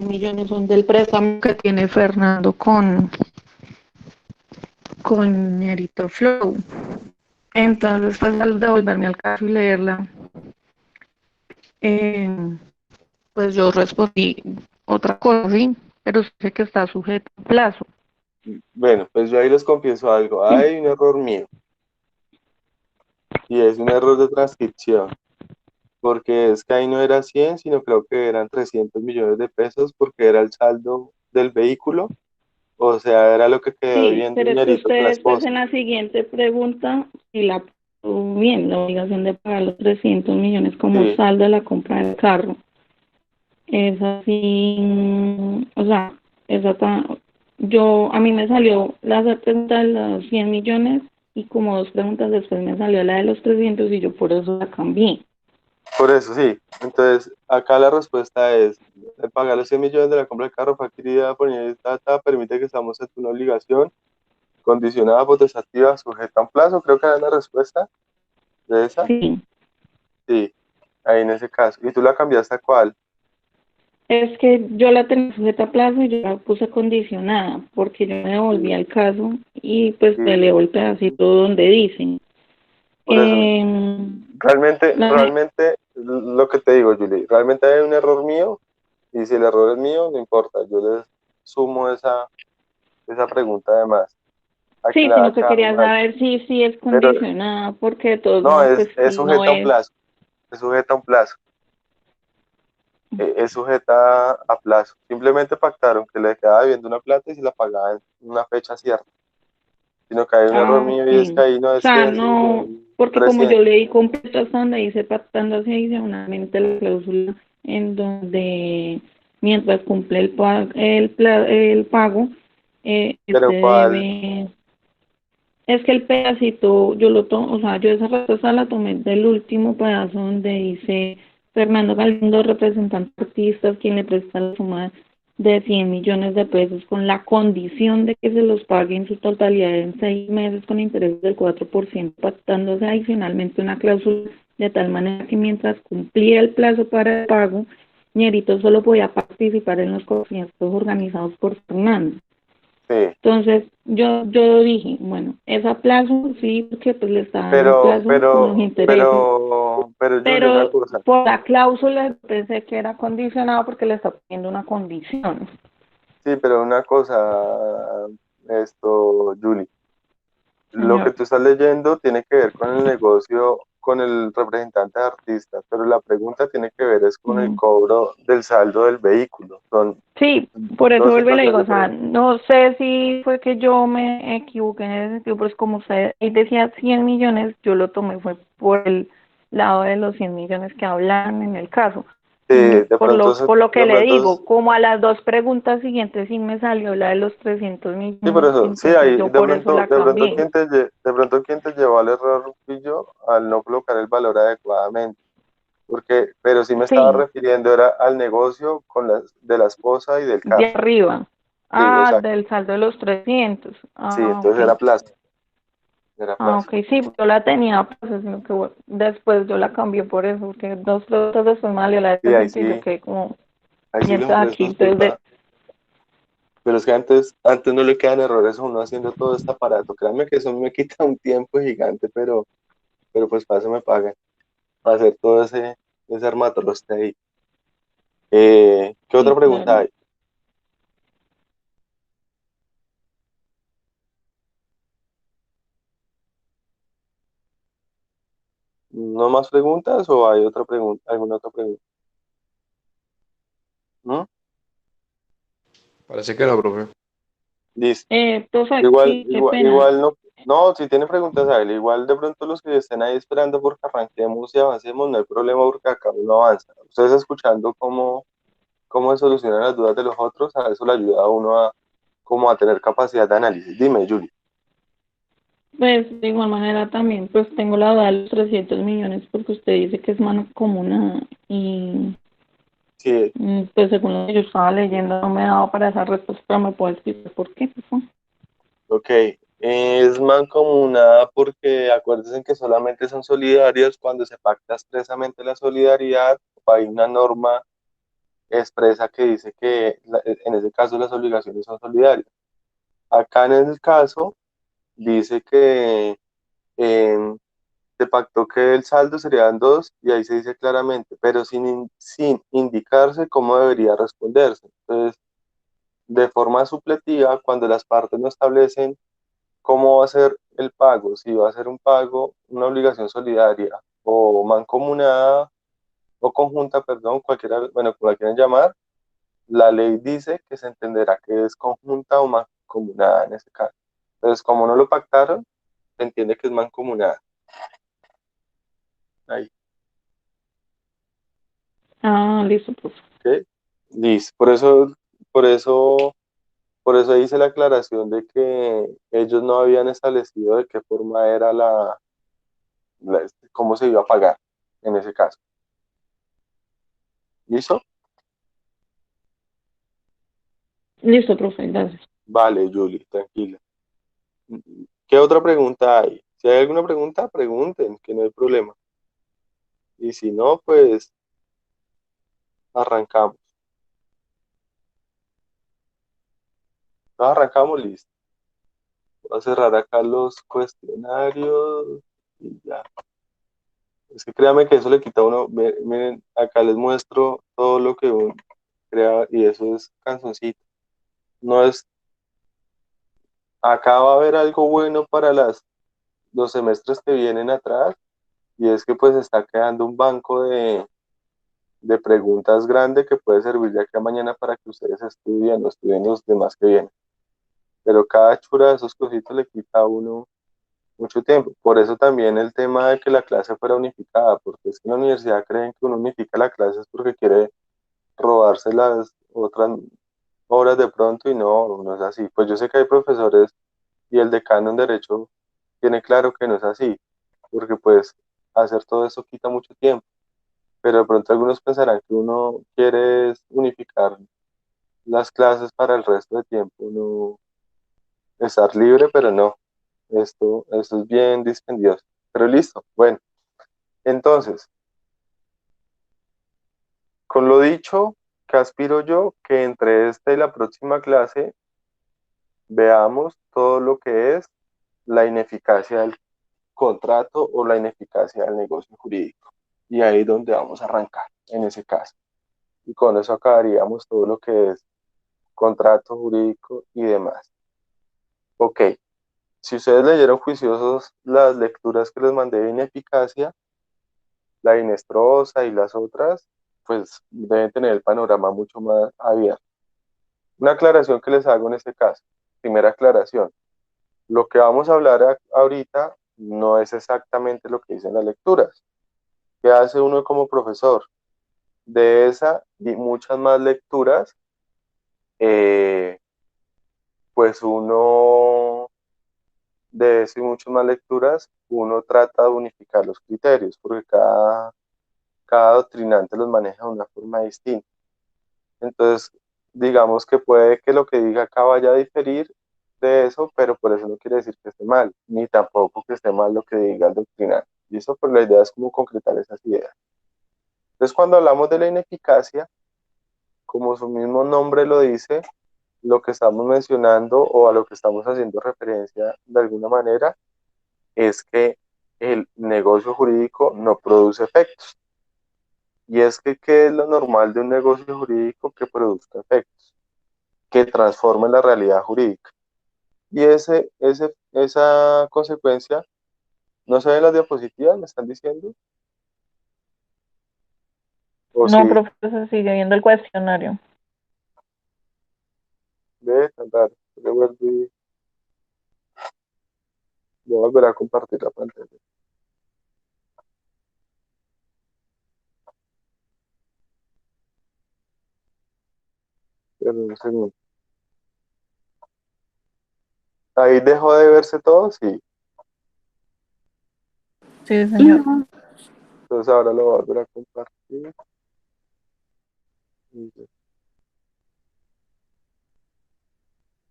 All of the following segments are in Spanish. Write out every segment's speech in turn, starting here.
millones son del préstamo que tiene Fernando con Ñerito Flow. Entonces, pues al devolverme al caso y leerla, eh, pues yo respondí otra cosa, sí, pero sé que está sujeto a plazo. Bueno, pues yo ahí les confieso algo. Hay un error mío y es un error de transcripción, porque es que ahí no era 100 sino creo que eran 300 millones de pesos porque era el saldo del vehículo, o sea, era lo que quedó Sí, debiendo pero es que Ñerito con la ustedes pues esposa. en la siguiente pregunta, y la puso bien, la obligación de pagar los 300 millones como Sí, saldo de la compra del carro. Es así, o sea, esa a mí me salió la pregunta de los 100 millones y como dos preguntas después me salió la de los 300 y yo por eso la cambié. por eso sí. Entonces, acá la respuesta es, pagar los 100 millones de la compra del carro fue adquirida por Ñerito Tata, permite que estamos ante una obligación condicionada, potestativa, sujeta a un plazo, creo que era la respuesta de esa. Sí, Sí, ahí en ese caso. ¿Y tú la cambiaste a cuál? es que yo la tenía sujeta a plazo y yo la puse condicionada porque yo me devolví Sí, al caso y pues sí, te leo el pedacito donde dice. por eso. Eh, la, Realmente, lo que te digo, Julie, realmente hay un error mío y si el error es mío, no importa, yo les sumo esa pregunta además. Aquí sí, la sino que acá quería mal, saber si es pero condicionada porque de todos no, modos pues es si no sujeta a un es. plazo, es sujeta a un plazo, es sujeta a plazo. Simplemente pactaron que le quedaba debiendo una plata y se la pagaba en una fecha cierta, sino que hay un error Ah, mío y es que ok. ahí no O es sea, 100 sino no, son porque como yo 300. leí completo hasta donde dice pactando así adicionalmente la cláusula en donde mientras cumple el pago, este Pero ¿cuál? debe, es que el pedacito, yo lo tomo, o sea, yo esa respuesta la tomé del último pedazo donde dice Fernando Galindo, representante de artistas, quien le presta la suma de 100 millones de pesos con la condición de que se los pague en su totalidad en 6 meses con intereses del 4%, pactándose adicionalmente una cláusula de tal manera que mientras cumplía el plazo para el pago, Ñerito solo podía participar en los conciertos organizados por Fernando. Sí. Entonces, yo dije, bueno, es a plazo, sí, porque pues le está dando a plazo con los intereses, Pero, Julio, una pero cosa. por la cláusula pensé que era condicionado porque le está poniendo una condición. Sí, pero una cosa, esto, Julie. Lo que Señor, tú estás leyendo tiene que ver con el negocio, con el representante de artistas, pero la pregunta tiene que ver es con el mm, cobro del saldo del vehículo. Son sí, por eso dos vuelvo y le digo, situaciones o sea, diferentes. no sé si fue que yo me equivoqué en ese sentido, pero es como usted ahí decía 100 millones, yo lo tomé fue por el lado de los 100 millones que hablan en el caso. De Por pronto, por lo que de le pronto, digo, como a las dos preguntas siguientes sí me salió la de los 300 sí, por millones, eso, sí, entonces ahí, yo por eso la de pronto, cambié. de pronto quien te llevó al error fui yo al no colocar el valor adecuadamente. Porque, pero sí me estaba Sí, refiriendo era al negocio con de la esposa y del de carro. arriba. Sí, Ah, exacto. del saldo de los 300. Sí, Ah, entonces ok. era plazo, era Ah, plazo. ok, sí, yo la tenía, pues, sino que bueno, después yo la cambié por eso, porque dos preguntas después me salió la de Y 300 y yo quedé como, ahí sí ya le está aquí, ofrezco entonces disculpa. Pero es que antes no le quedan errores a uno haciendo todo este aparato. Créanme que eso me quita un tiempo gigante, pero pues para eso me pagan, para hacer todo ese armatroste ahí. ¿Qué otra sí, pregunta claro. hay? ¿No más preguntas o hay otra pregunta, alguna otra pregunta? ¿Mm? Parece que no, profe. Listo. Profe, Igual, sí, qué igual, pena. igual no, no, si tiene preguntas a él, igual de pronto los que estén ahí esperando porque arranquemos y avancemos, no hay problema porque acá uno avanza. Ustedes escuchando cómo se solucionan las dudas de los otros, a eso le ayuda a uno a, como a tener capacidad de análisis. Dime, Julie. Pues de igual manera también, pues tengo la duda de los 300 millones porque usted dice que es mancomunada y Sí, pues según lo que yo estaba leyendo no me daba para esa respuesta, pero me puede explicar por qué, por favor? ok. Es mancomunada porque acuérdense que solamente son solidarios cuando se pacta expresamente la solidaridad, hay una norma expresa que dice que en ese caso las obligaciones son solidarias. Acá en el caso dice que eh, se pactó que el saldo serían dos y ahí se dice claramente, pero sin indicarse cómo debería responderse. Entonces, de forma supletiva, cuando las partes no establecen cómo va a ser el pago, si va a ser un pago, una obligación solidaria o mancomunada o conjunta, perdón, cualquiera, bueno, como la quieran llamar, la ley dice que se entenderá que es conjunta o mancomunada en ese caso. Entonces, como no lo pactaron, se entiende que es mancomunada. Ahí, Ah, listo, profe. ¿ok? Listo. Por eso, por eso hice la aclaración de que ellos no habían establecido de qué forma era cómo se iba a pagar en ese caso. ¿Listo? Listo, profe, gracias. Vale, Julie, tranquila. ¿Qué otra pregunta hay? Si hay alguna pregunta, pregunten, que no hay problema. Y si no, pues arrancamos. No, arrancamos, listo. Voy a cerrar acá los cuestionarios y ya. Es que créanme que eso le quita a uno. Miren, acá les muestro todo lo que uno crea y eso es canzoncito. No es, acá va a haber algo bueno para los semestres que vienen atrás y es que pues está quedando un banco de preguntas grande que puede servir de aquí a mañana para que ustedes estudien o estudien los demás que vienen. Pero cada chura de esos cositos le quita a uno mucho tiempo. Por eso también el tema de que la clase fuera unificada, porque es que en la universidad creen que uno unifica la clase es porque quiere robarse las otras horas de pronto y no, no es así. Pues yo sé que hay profesores y el decano en derecho tiene claro que no es así, porque pues hacer todo eso quita mucho tiempo, pero de pronto algunos pensarán que uno quiere es unificar las clases para el resto de tiempo, no estar libre, pero no, esto es bien dispendioso. Pero listo, bueno, entonces, con lo dicho, ¿qué aspiro yo? Que entre esta y la próxima clase veamos todo lo que es la ineficacia del contrato o la ineficacia del negocio jurídico. Y ahí es donde vamos a arrancar, en ese caso. Y con eso acabaríamos todo lo que es contrato jurídico y demás. Ok, si ustedes leyeron juiciosos las lecturas que les mandé de ineficacia, la inestrosa y las otras, pues deben tener el panorama mucho más abierto. Una aclaración que les hago en este caso. Primera aclaración. Lo que vamos a hablar ahorita no es exactamente lo que dicen las lecturas. ¿Qué hace uno como profesor? De esa y muchas más lecturas, eh, pues uno, de eso y muchas más lecturas, uno trata de unificar los criterios, porque cada doctrinante los maneja de una forma distinta. Entonces, digamos que puede que lo que diga acá vaya a diferir de eso, pero por eso no quiere decir que esté mal, ni tampoco que esté mal lo que diga el doctrinante. Y eso, pues la idea es como concretar esas ideas. Entonces, cuando hablamos de la ineficacia, como su mismo nombre lo dice, lo que estamos mencionando o a lo que estamos haciendo referencia de alguna manera es que el negocio jurídico no produce efectos. Y es que, ¿qué es lo normal de un negocio jurídico que produzca efectos? Que transforme la realidad jurídica. Y esa consecuencia, ¿no se ve en las diapositivas? ¿Me están diciendo? ¿O No, sí? profe, se sigue viendo el cuestionario. Ve, tan raro. Voy a volver a compartir la pantalla. Pero un segundo. Ahí dejó de verse todo, sí. Sí, señor. Entonces ahora lo voy a volver a compartir.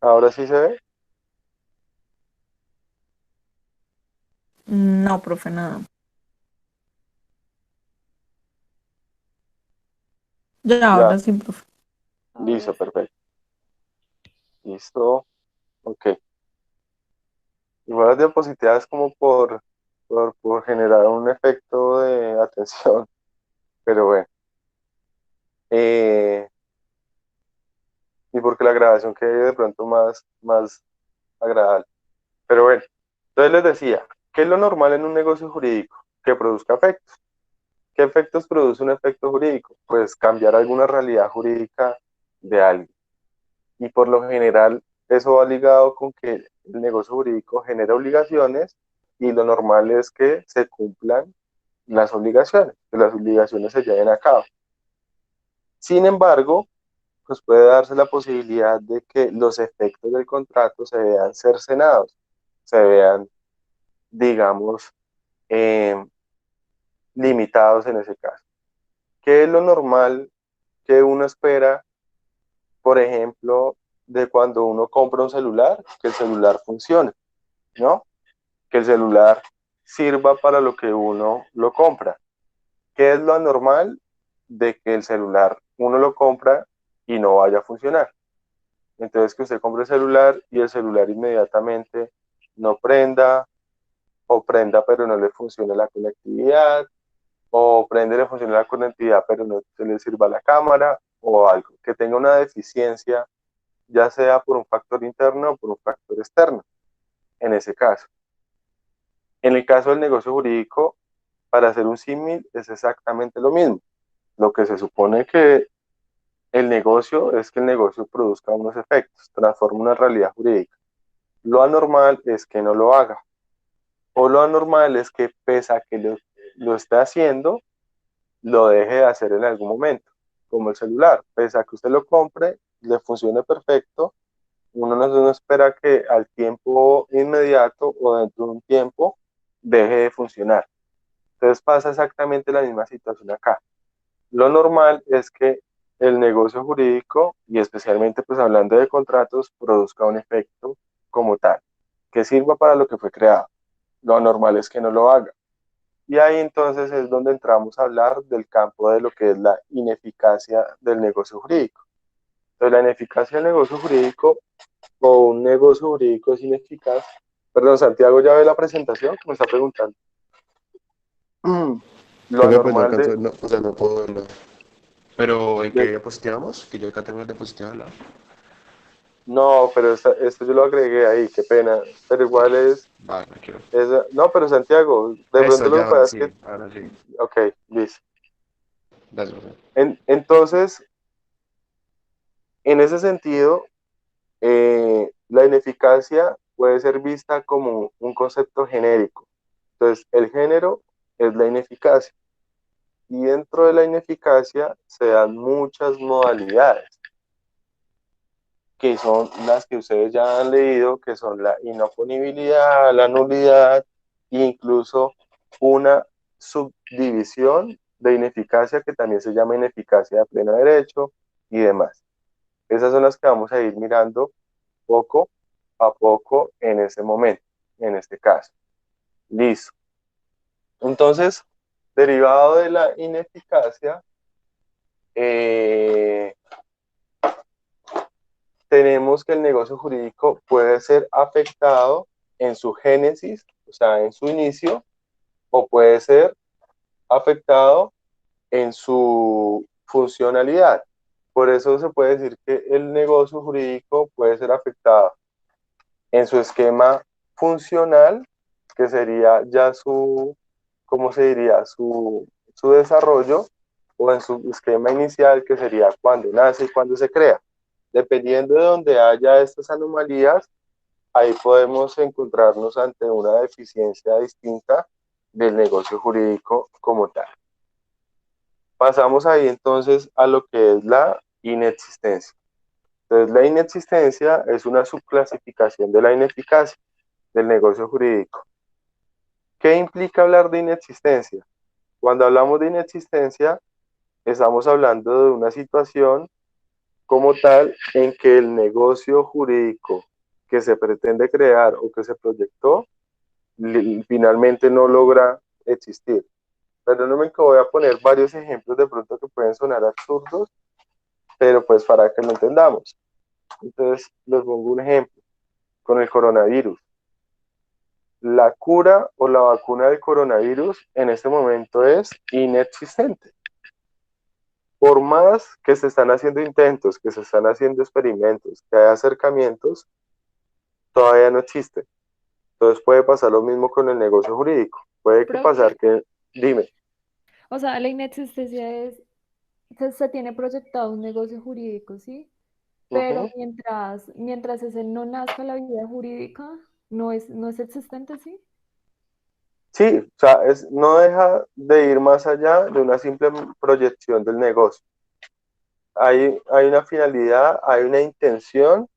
Ahora sí se ve. No, profe, nada. Ya, Ya, ahora sí, profe. listo, perfecto. Listo, ok. Igual las diapositivas como por generar un efecto de atención, pero bueno. Eh, y porque la grabación quede de pronto más agradable. Pero bueno, entonces les decía, ¿qué es lo normal en un negocio jurídico? Que produzca efectos. ¿Qué efectos produce un efecto jurídico? Pues cambiar alguna realidad jurídica de alguien. Y por lo general, eso va ligado con que el negocio jurídico genera obligaciones y lo normal es que se cumplan las obligaciones, que las obligaciones se lleven a cabo. Sin embargo, pues puede darse la posibilidad de que los efectos del contrato se vean cercenados, se vean, digamos, eh, limitados en ese caso. ¿Qué es lo normal que uno espera, por ejemplo, de cuando uno compra un celular? Que el celular funcione, ¿no? Que el celular sirva para lo que uno lo compra. ¿Qué es lo anormal de que el celular uno lo compra y no vaya a funcionar? Entonces que usted compre el celular y el celular inmediatamente no prenda, o prenda pero no le funcione la conectividad, o prende y le funciona la conectividad pero no se le sirva la cámara, o algo, que tenga una deficiencia, ya sea por un factor interno o por un factor externo, en ese caso. En el caso del negocio jurídico, para hacer un símil, es exactamente lo mismo. Lo que se supone que el negocio es que el negocio produzca unos efectos, transforma una realidad jurídica. Lo anormal es que no lo haga. O lo anormal es que pese a que lo esté haciendo, lo deje de hacer en algún momento, como el celular. Pese a que usted lo compre, le funcione perfecto, uno no espera que al tiempo inmediato o dentro de un tiempo deje de funcionar. Entonces pasa exactamente la misma situación acá. Lo normal es que el negocio jurídico, y especialmente pues hablando de contratos, produzca un efecto como tal, que sirva para lo que fue creado. Lo normal es que no lo haga. Y ahí entonces es donde entramos a hablar del campo de lo que es la ineficacia del negocio jurídico. Entonces la ineficacia del negocio jurídico o un negocio jurídico es ineficaz. Perdón, Santiago, ya ve la presentación que me está preguntando. Lo Creo que pues no anormal alcanzo, no, o sea, no puedo verlo. Pero ¿en qué de diapositiva vamos? Que yo acá tengo el diapositiva al lado. no, pero esto yo lo agregué ahí, qué pena. Pero igual Vale, me quiero. no, pero Santiago, de Eso, pronto lo ya, que pasa ahora es que, sí, ahora sí. ok, listo. Das, José. Entonces, en ese sentido, la ineficacia puede ser vista como un concepto genérico. Entonces, el género es la ineficacia. Y dentro de la ineficacia se dan muchas modalidades, que son las que ustedes ya han leído, que son la inoponibilidad, la nulidad e incluso una subdivisión de ineficacia que también se llama ineficacia de pleno derecho y demás. Esas son las que vamos a ir mirando poco a poco en ese momento, en este caso. Listo. Entonces, derivado de la ineficacia, eh, tenemos que el negocio jurídico puede ser afectado en su génesis, o sea, en su inicio, o puede ser afectado en su funcionalidad. Por eso se puede decir que el negocio jurídico puede ser afectado en su esquema funcional, que sería ya su, ¿cómo se diría? Su desarrollo, o en su esquema inicial, que sería cuando nace y cuando se crea. Dependiendo de donde haya estas anomalías, ahí podemos encontrarnos ante una deficiencia distinta del negocio jurídico como tal. Pasamos ahí entonces a lo que es la inexistencia. Entonces, la inexistencia es una subclasificación de la ineficacia del negocio jurídico. ¿Qué implica hablar de inexistencia? Cuando hablamos de inexistencia, estamos hablando de una situación como tal en que el negocio jurídico que se pretende crear o que se proyectó finalmente no logra existir. perdónenme que voy a poner varios ejemplos de pronto que pueden sonar absurdos, pero pues para que lo entendamos. Entonces, les pongo un ejemplo con el coronavirus. La cura o la vacuna del coronavirus en este momento es inexistente. Por más que se están haciendo intentos, que se están haciendo experimentos, que hay acercamientos, todavía no existe. Entonces puede pasar lo mismo con el negocio jurídico. Puede que Profe, pasar que, dime, o sea, la inexistencia es que se tiene proyectado un negocio jurídico, ¿sí? Pero ujú. mientras ese no nazca la vida jurídica, no es existente, ¿sí? Sí, o sea, no deja de ir más allá de una simple proyección del negocio. Hay una finalidad, hay una intención,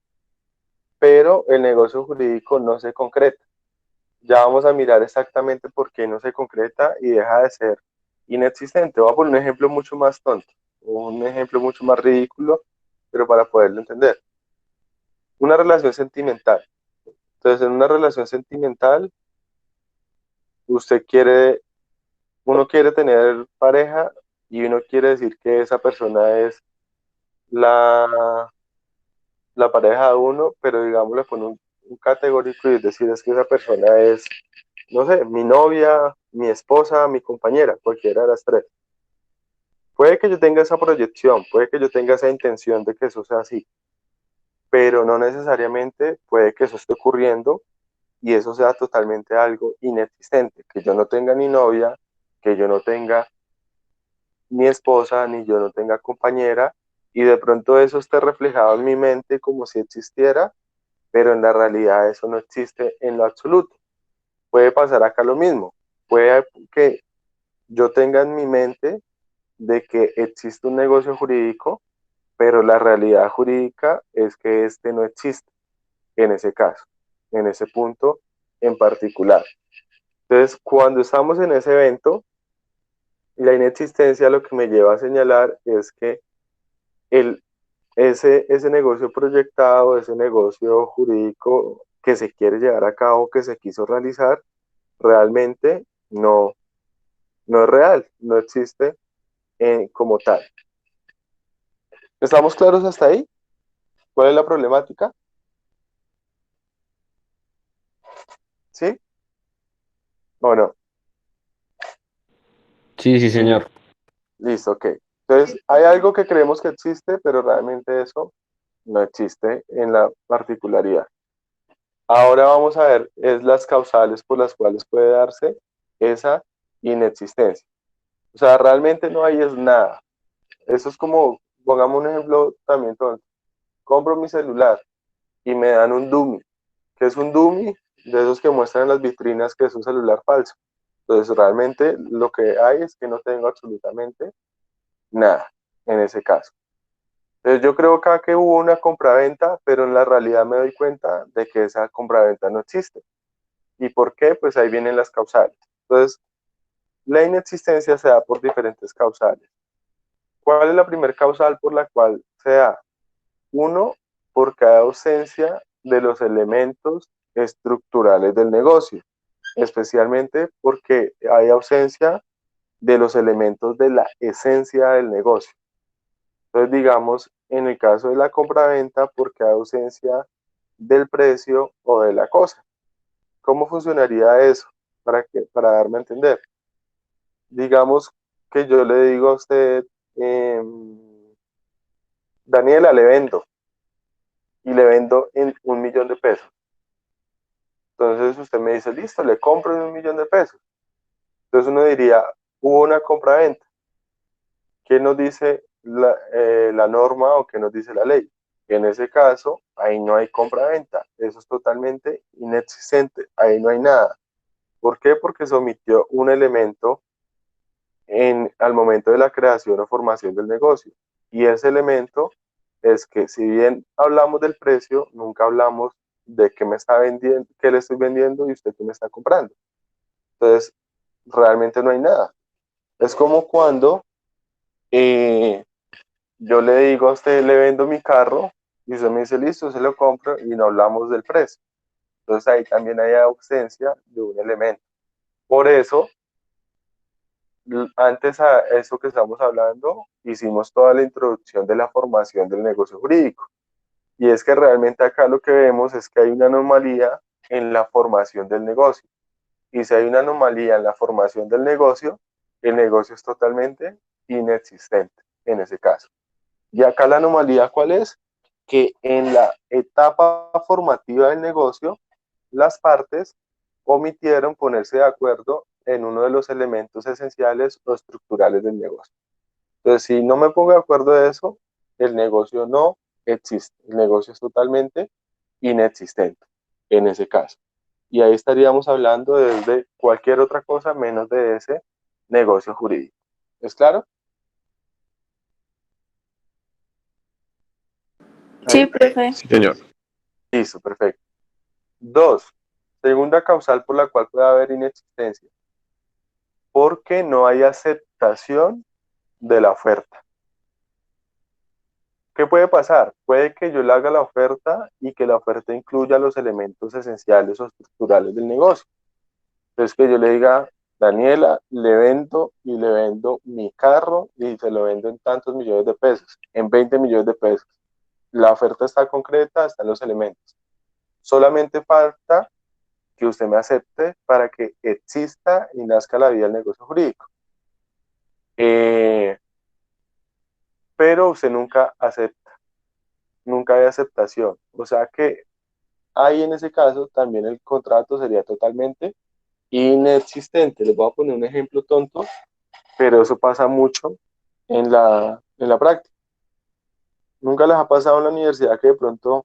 pero el negocio jurídico no se concreta. Ya vamos a mirar exactamente por qué no se concreta y deja de ser inexistente. Voy a poner un ejemplo mucho más tonto, un ejemplo mucho más ridículo, pero para poderlo entender. Una relación sentimental. Entonces, en una relación sentimental, usted quiere, uno quiere tener pareja y uno quiere decir que esa persona es la, la pareja de uno, pero digamos le pone un categórico y es decir, es que esa persona es, no sé, mi novia, mi esposa, mi compañera, cualquiera de las tres. Puede que yo tenga esa proyección, puede que yo tenga esa intención de que eso sea así, pero no necesariamente puede que eso esté ocurriendo y eso sea totalmente algo inexistente, que yo no tenga ni novia, que yo no tenga ni esposa, ni yo no tenga compañera, y de pronto eso esté reflejado en mi mente como si existiera, pero en la realidad eso no existe en lo absoluto. Puede pasar acá lo mismo, puede que yo tenga en mi mente de que existe un negocio jurídico, pero la realidad jurídica es que este no existe en ese caso, en ese punto en particular. Entonces, cuando estamos en ese evento, la inexistencia lo que me lleva a señalar es que el, ese negocio proyectado, ese negocio jurídico que se quiere llevar a cabo, que se quiso realizar, realmente no es real, no existe como tal. ¿Estamos claros hasta ahí? ¿Cuál es la problemática? ¿Sí o no? Sí, sí, señor. Listo, ok. Entonces, hay algo que creemos que existe, pero realmente eso no existe en la particularidad. Ahora vamos a ver es las causales por las cuales puede darse esa inexistencia. O sea, realmente no hay es nada. Eso es como, pongamos un ejemplo también tonto. Compro mi celular y me dan un dummy. ¿Qué es un dummy? De esos que muestran en las vitrinas que es un celular falso. Entonces, realmente lo que hay es que no tengo absolutamente nada en ese caso. Entonces, yo creo acá que hubo una compraventa, pero en la realidad me doy cuenta de que esa compraventa no existe. ¿Y por qué? Pues ahí vienen las causales. Entonces, la inexistencia se da por diferentes causales. ¿Cuál es la primera causal por la cual se da? Uno, por cada ausencia de los elementos estructurales del negocio, especialmente porque hay ausencia de los elementos de la esencia del negocio. Entonces, digamos, en el caso de la compraventa, por cada ausencia del precio o de la cosa. ¿Cómo funcionaría eso? Para darme a entender. Digamos que yo le digo a usted, eh, Daniela, le vendo y le vendo en 1.000.000 de pesos. Entonces usted me dice, listo, le compro en 1.000.000 de pesos. Entonces uno diría, hubo una compra-venta. ¿Qué nos dice la norma o qué nos dice la ley? En ese caso, ahí no hay compra-venta. Eso es totalmente inexistente. Ahí no hay nada. ¿Por qué? Porque se omitió un elemento al momento de la creación o formación del negocio. Y ese elemento es que si bien hablamos del precio, nunca hablamos de qué me está vendiendo, qué le estoy vendiendo y usted qué me está comprando. Entonces, realmente no hay nada. Es como cuando eh, yo le digo a usted, le vendo mi carro y usted me dice, listo, se lo compro y no hablamos del precio. Entonces ahí también hay ausencia de un elemento. Por eso Antes a eso que estamos hablando, hicimos toda la introducción de la formación del negocio jurídico. Y es que realmente acá lo que vemos es que hay una anomalía en la formación del negocio. Y si hay una anomalía en la formación del negocio, el negocio es totalmente inexistente en ese caso. Y acá la anomalía, ¿cuál es? Que en la etapa formativa del negocio, las partes omitieron ponerse de acuerdo en uno de los elementos esenciales o estructurales del negocio. Entonces, si no me pongo de acuerdo de eso, el negocio no existe. El negocio es totalmente inexistente en ese caso. Y ahí estaríamos hablando de cualquier otra cosa menos de ese negocio jurídico. ¿Es claro? Sí, Ahí. profe. Sí, señor. Listo, perfecto. 2. Segunda causal por la cual puede haber inexistencia. Porque no hay aceptación de la oferta. ¿Qué puede pasar? Puede que yo le haga la oferta y que la oferta incluya los elementos esenciales o estructurales del negocio. Entonces que yo le diga, Daniela, le vendo y le vendo mi carro y se lo vendo en tantos millones de pesos, en 20 millones de pesos. La oferta está concreta, están los elementos. Solamente falta que usted me acepte para que exista y nazca la vida del negocio jurídico. Pero usted nunca acepta, nunca hay aceptación. O sea que ahí en ese caso también el contrato sería totalmente inexistente. Les voy a poner un ejemplo tonto, pero eso pasa mucho en la práctica. ¿Nunca les ha pasado en la universidad que de pronto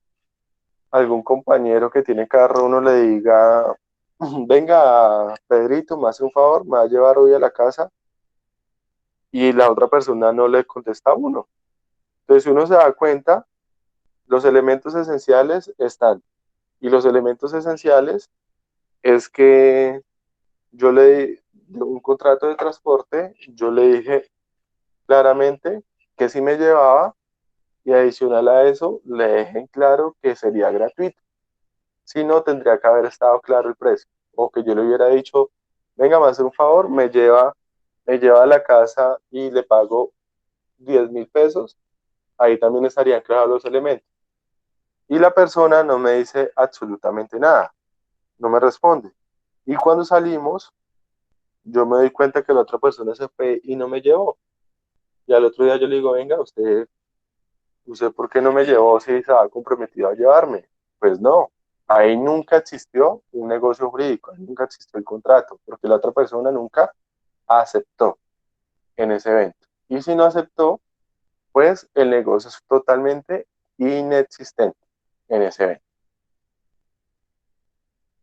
algún compañero que tiene carro uno le diga, venga, Pedrito, me hace un favor, me va a llevar hoy a la casa y la otra persona no le contesta a uno? Entonces, si uno se da cuenta, los elementos esenciales están. Y los elementos esenciales es que yo le di un contrato de transporte, yo le dije claramente que si me llevaba y adicional a eso le dejé en claro que sería gratuito. Si no, tendría que haber estado claro el precio. O que yo le hubiera dicho, venga, me hace un favor, me lleva a la casa y le pago 10.000 pesos. Ahí también estarían claros los elementos. Y la persona no me dice absolutamente nada, no me responde. Y cuando salimos, yo me doy cuenta que la otra persona se fue y no me llevó. Y al otro día yo le digo, venga, ¿usted por qué no me llevó si estaba comprometido a llevarme? Pues no, ahí nunca existió un negocio jurídico, ahí nunca existió el contrato, porque la otra persona nunca aceptó en ese evento. Y si no aceptó, pues el negocio es totalmente inexistente en ese evento.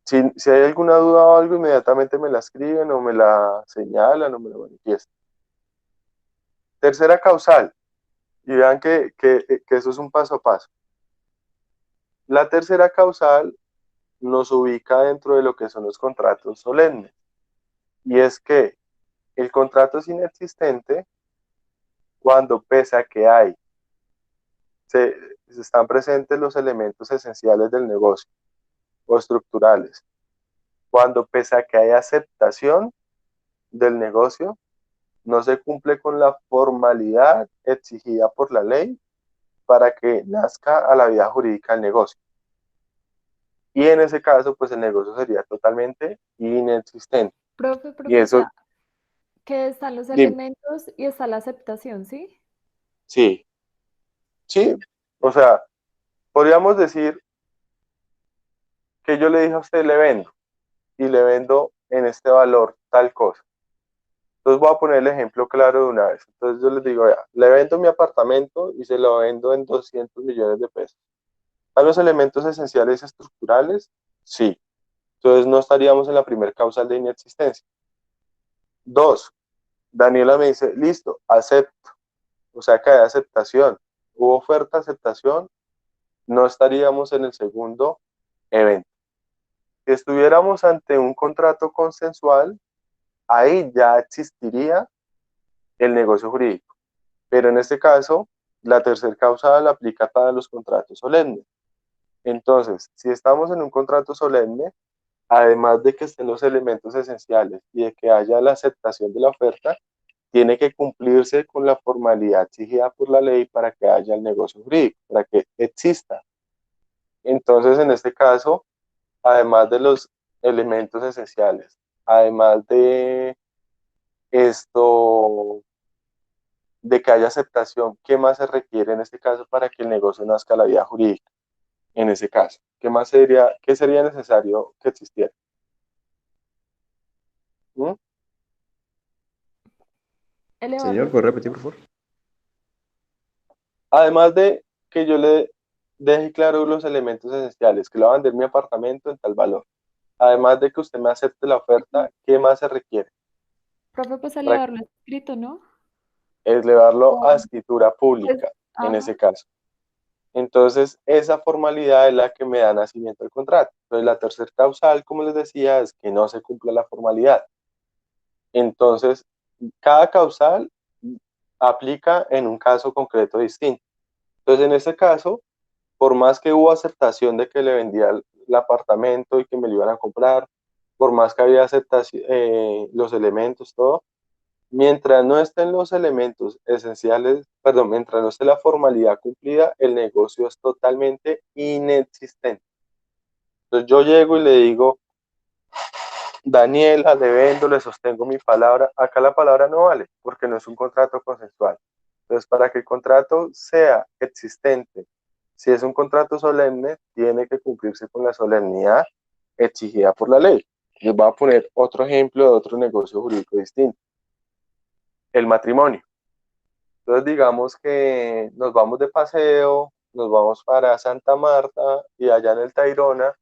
Si hay alguna duda o algo, inmediatamente me la escriben o me la señalan o me la manifiestan. Tercera causal, y vean que eso es un paso a paso. La tercera causal nos ubica dentro de lo que son los contratos solemnes. Y es que el contrato es inexistente cuando pese a que se, están presentes los elementos esenciales del negocio o estructurales. Cuando pese a que hay aceptación del negocio, no se cumple con la formalidad exigida por la ley para que nazca a la vida jurídica el negocio. Y en ese caso, pues el negocio sería totalmente inexistente. Profe, Y eso, profesora, que están los dime, elementos y está la aceptación, ¿sí? sí, sí, o sea, podríamos decir que yo le dije a usted, le vendo, y le vendo en este valor tal cosa. Entonces voy a poner el ejemplo claro de una vez. Entonces yo les digo, vea, le vendo mi apartamento y se lo vendo en 200 millones de pesos. ¿A los elementos esenciales estructurales? Sí. Entonces no estaríamos en la primera causal de inexistencia. 2. Daniela me dice, listo, acepto. O sea que hay aceptación. Hubo oferta, aceptación, no estaríamos en el segundo evento. Si estuviéramos ante un contrato consensual, ahí ya existiría el negocio jurídico. Pero en este caso, la tercera causal aplica para los contratos solemnes. Entonces, si estamos en un contrato solemne, además de que estén los elementos esenciales y de que haya la aceptación de la oferta, tiene que cumplirse con la formalidad exigida por la ley para que haya el negocio jurídico, para que exista. Entonces, en este caso, además de los elementos esenciales, además de esto, de que haya aceptación, ¿qué más se requiere en este caso para que el negocio nazca a la vida jurídica? En ese caso, qué sería necesario que existiera? ¿Mm? Señor, Elevarlo. ¿puede repetir, por favor? Además de que yo le deje claro los elementos esenciales, que le va a vender mi apartamento en tal valor. Además de que usted me acepte la oferta, ¿qué más se requiere? Profe, pues Para elevarlo escrito, ¿no? elevarlo a O, escritura pues, pública, en ajá. ese caso. Entonces, esa formalidad es la que me da nacimiento al contrato. Entonces, la tercera causal, como les decía, es que no se cumpla la formalidad. Entonces, cada causal aplica en un caso concreto distinto. Entonces, en este caso, por más que hubo aceptación de que le vendía el apartamento y que me lo iban a comprar, por más que había aceptación, los elementos, todo, mientras no estén los elementos esenciales, perdón, mientras no esté la formalidad cumplida, el negocio es totalmente inexistente. Entonces yo llego y le digo, Daniela, le vendo, le sostengo mi palabra. Acá la palabra no vale porque no es un contrato consensual. Entonces, para que el contrato sea existente, si es un contrato solemne, tiene que cumplirse con la solemnidad exigida por la ley. Les voy a poner otro ejemplo de otro negocio jurídico distinto, el matrimonio. Entonces, digamos que nos vamos de paseo, nos vamos para Santa Marta y allá en el Tayrona,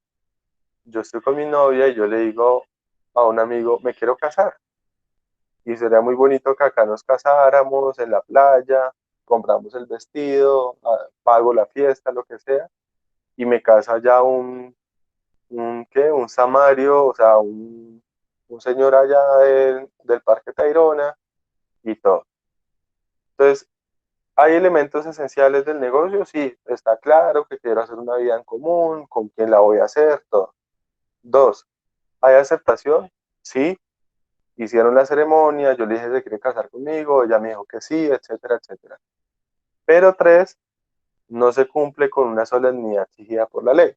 yo estoy con mi novia y yo le digo a un amigo, me quiero casar. Y sería muy bonito que acá nos casáramos en la playa, compramos el vestido, pago la fiesta, lo que sea, y me casa ya ¿qué? Un samario, o sea, un señor allá del Parque Tayrona y todo. Entonces, ¿hay elementos esenciales del negocio? Sí, está claro que quiero hacer una vida en común, con quién la voy a hacer, todo. Dos, ¿hay aceptación? Sí, hicieron la ceremonia, yo le dije se quiere casar conmigo, ella me dijo que sí, etcétera, etcétera. Pero tres, no se cumple con una solemnidad exigida por la ley.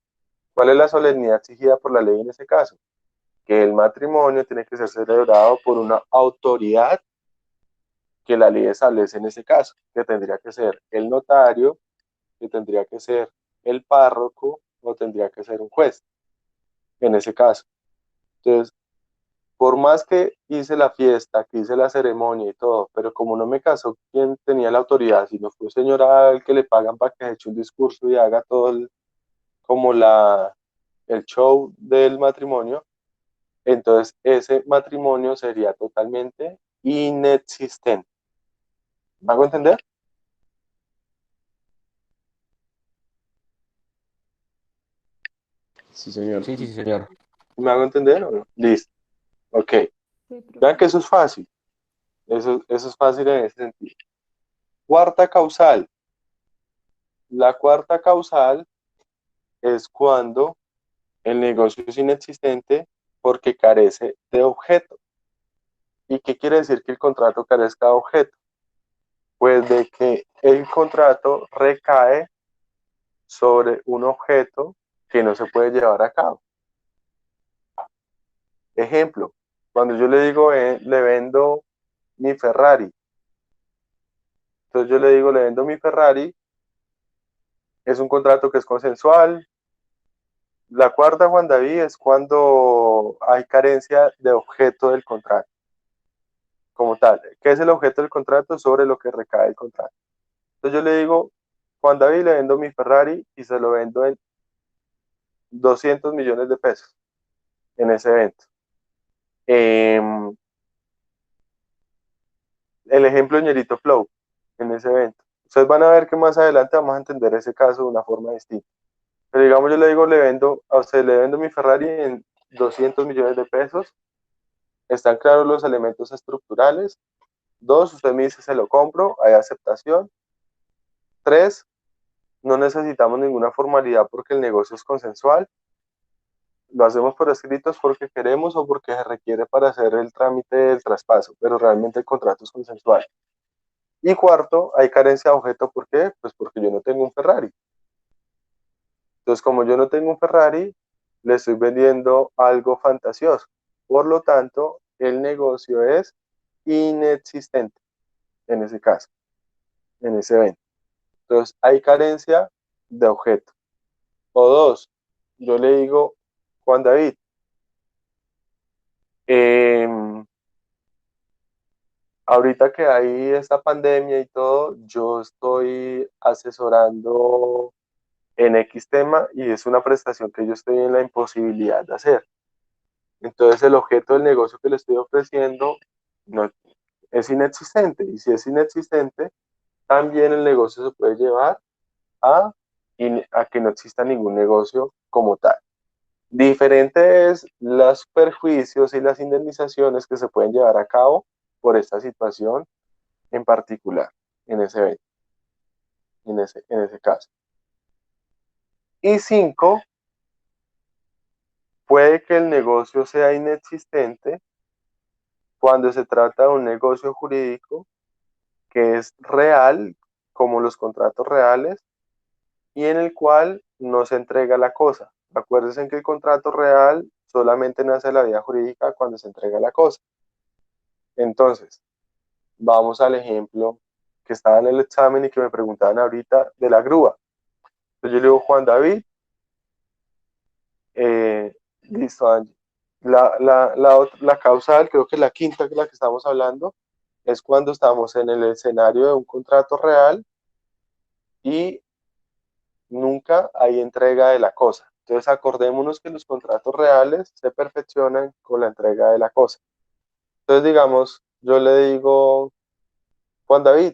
¿Cuál es la solemnidad exigida por la ley en ese caso? Que el matrimonio tiene que ser celebrado por una autoridad que la ley establece en ese caso, que tendría que ser el notario, que tendría que ser el párroco o tendría que ser un juez en ese caso. Entonces, por más que hice la fiesta, que hice la ceremonia y todo, pero como no me casó quien tenía la autoridad, sino fue un señor al que le pagan para que eche un discurso y haga todo como el show del matrimonio, entonces ese matrimonio sería totalmente inexistente. ¿Me hago entender? Sí, señor. Sí, sí, señor. ¿Me hago entender o no? Listo. Ok. Sí, Vean profe. que eso es fácil. Eso es fácil en ese sentido. Cuarta causal. La cuarta causal es cuando el negocio es inexistente porque carece de objeto. ¿Y qué quiere decir que el contrato carezca de objeto? Pues de que el contrato recae sobre un objeto que no se puede llevar a cabo. Ejemplo, cuando yo le digo, le vendo mi Ferrari, entonces yo le digo, le vendo mi Ferrari, es un contrato que es consensual. La cuarta, Juan David, es cuando hay carencia de objeto del contrato, como tal. ¿Qué es el objeto del contrato? Sobre lo que recae el contrato. Entonces yo le digo, Juan David, le vendo mi Ferrari y se lo vendo en 200 millones de pesos en ese evento. Eh, el ejemplo de Ñerito Flow en ese evento. Ustedes van a ver que más adelante vamos a entender ese caso de una forma distinta. Pero digamos, yo le digo, le vendo, a usted le vendo mi Ferrari en 200 millones de pesos. Están claros los elementos estructurales. Dos, usted me dice, se lo compro, hay aceptación. Tres, no necesitamos ninguna formalidad porque el negocio es consensual. lo hacemos por escritos porque queremos o porque se requiere para hacer el trámite del traspaso, pero realmente el contrato es consensual. Y cuarto, hay carencia de objeto, ¿por qué? Pues porque yo no tengo un Ferrari. Entonces, como yo no tengo un Ferrari, le estoy vendiendo algo fantasioso. Por lo tanto, el negocio es inexistente en ese caso, en ese evento. Entonces, hay carencia de objeto. O dos, yo le digo, Juan David, ahorita que hay esta pandemia y todo, yo estoy asesorando en X tema y es una prestación que yo estoy en la imposibilidad de hacer. Entonces el objeto del negocio que le estoy ofreciendo no, es inexistente y si es inexistente, también el negocio se puede llevar a, a que no exista ningún negocio como tal. Diferente es los perjuicios y las indemnizaciones que se pueden llevar a cabo por esta situación en particular, en ese evento, en ese caso. Y cinco, puede que el negocio sea inexistente cuando se trata de un negocio jurídico que es real, como los contratos reales, y en el cual no se entrega la cosa. Acuérdense que el contrato real solamente nace de la vía jurídica cuando se entrega la cosa. Entonces, vamos al ejemplo que estaba en el examen y que me preguntaban ahorita de la grúa. Entonces yo le digo, Juan David, listo, Angie. La causal, creo que la quinta, que la que estamos hablando, es cuando estamos en el escenario de un contrato real y nunca hay entrega de la cosa. Entonces acordémonos que los contratos reales se perfeccionan con la entrega de la cosa. Entonces digamos, yo le digo, Juan David,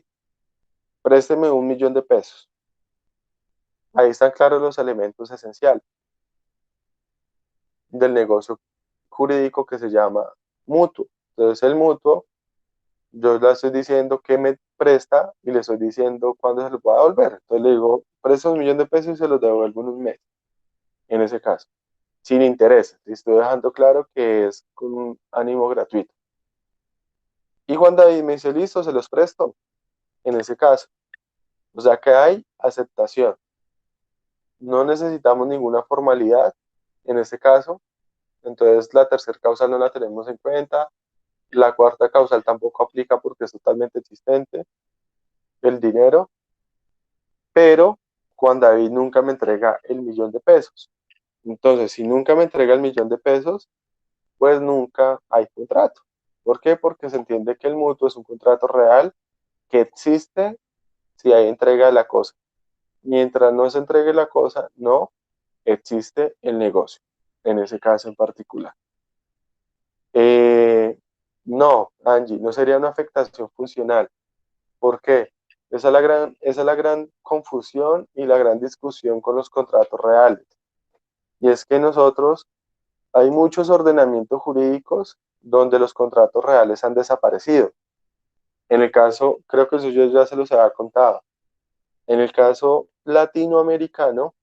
présteme 1.000.000 de pesos. Ahí están claros los elementos esenciales del negocio jurídico que se llama mutuo. Entonces el mutuo, yo le estoy diciendo que me presta y le estoy diciendo cuándo se lo va a devolver. Entonces le digo, presta 1.000.000 de pesos y se los devuelvo en un mes, en ese caso, sin interés. Estoy dejando claro que es con un ánimo gratuito. Y Juan David me dice, listo, se los presto, en ese caso. O sea que hay aceptación. No necesitamos ninguna formalidad en ese caso. Entonces la tercera causal no la tenemos en cuenta. La cuarta causal tampoco aplica porque es totalmente existente el dinero. Pero Juan David nunca me entrega el 1.000.000 de pesos. Entonces, si nunca me entrega el 1.000.000 de pesos, pues nunca hay contrato. ¿Por qué? Porque se entiende que el mutuo es un contrato real que existe si hay entrega de la cosa. Mientras no se entregue la cosa, no existe el negocio, en ese caso en particular. No, Angie, no sería una afectación funcional. ¿Por qué? Esa es la gran confusión y la gran discusión con los contratos reales. Y es que nosotros, hay muchos ordenamientos jurídicos donde los contratos reales han desaparecido. En el caso, creo que eso yo ya se los había contado. En el caso latinoamericano,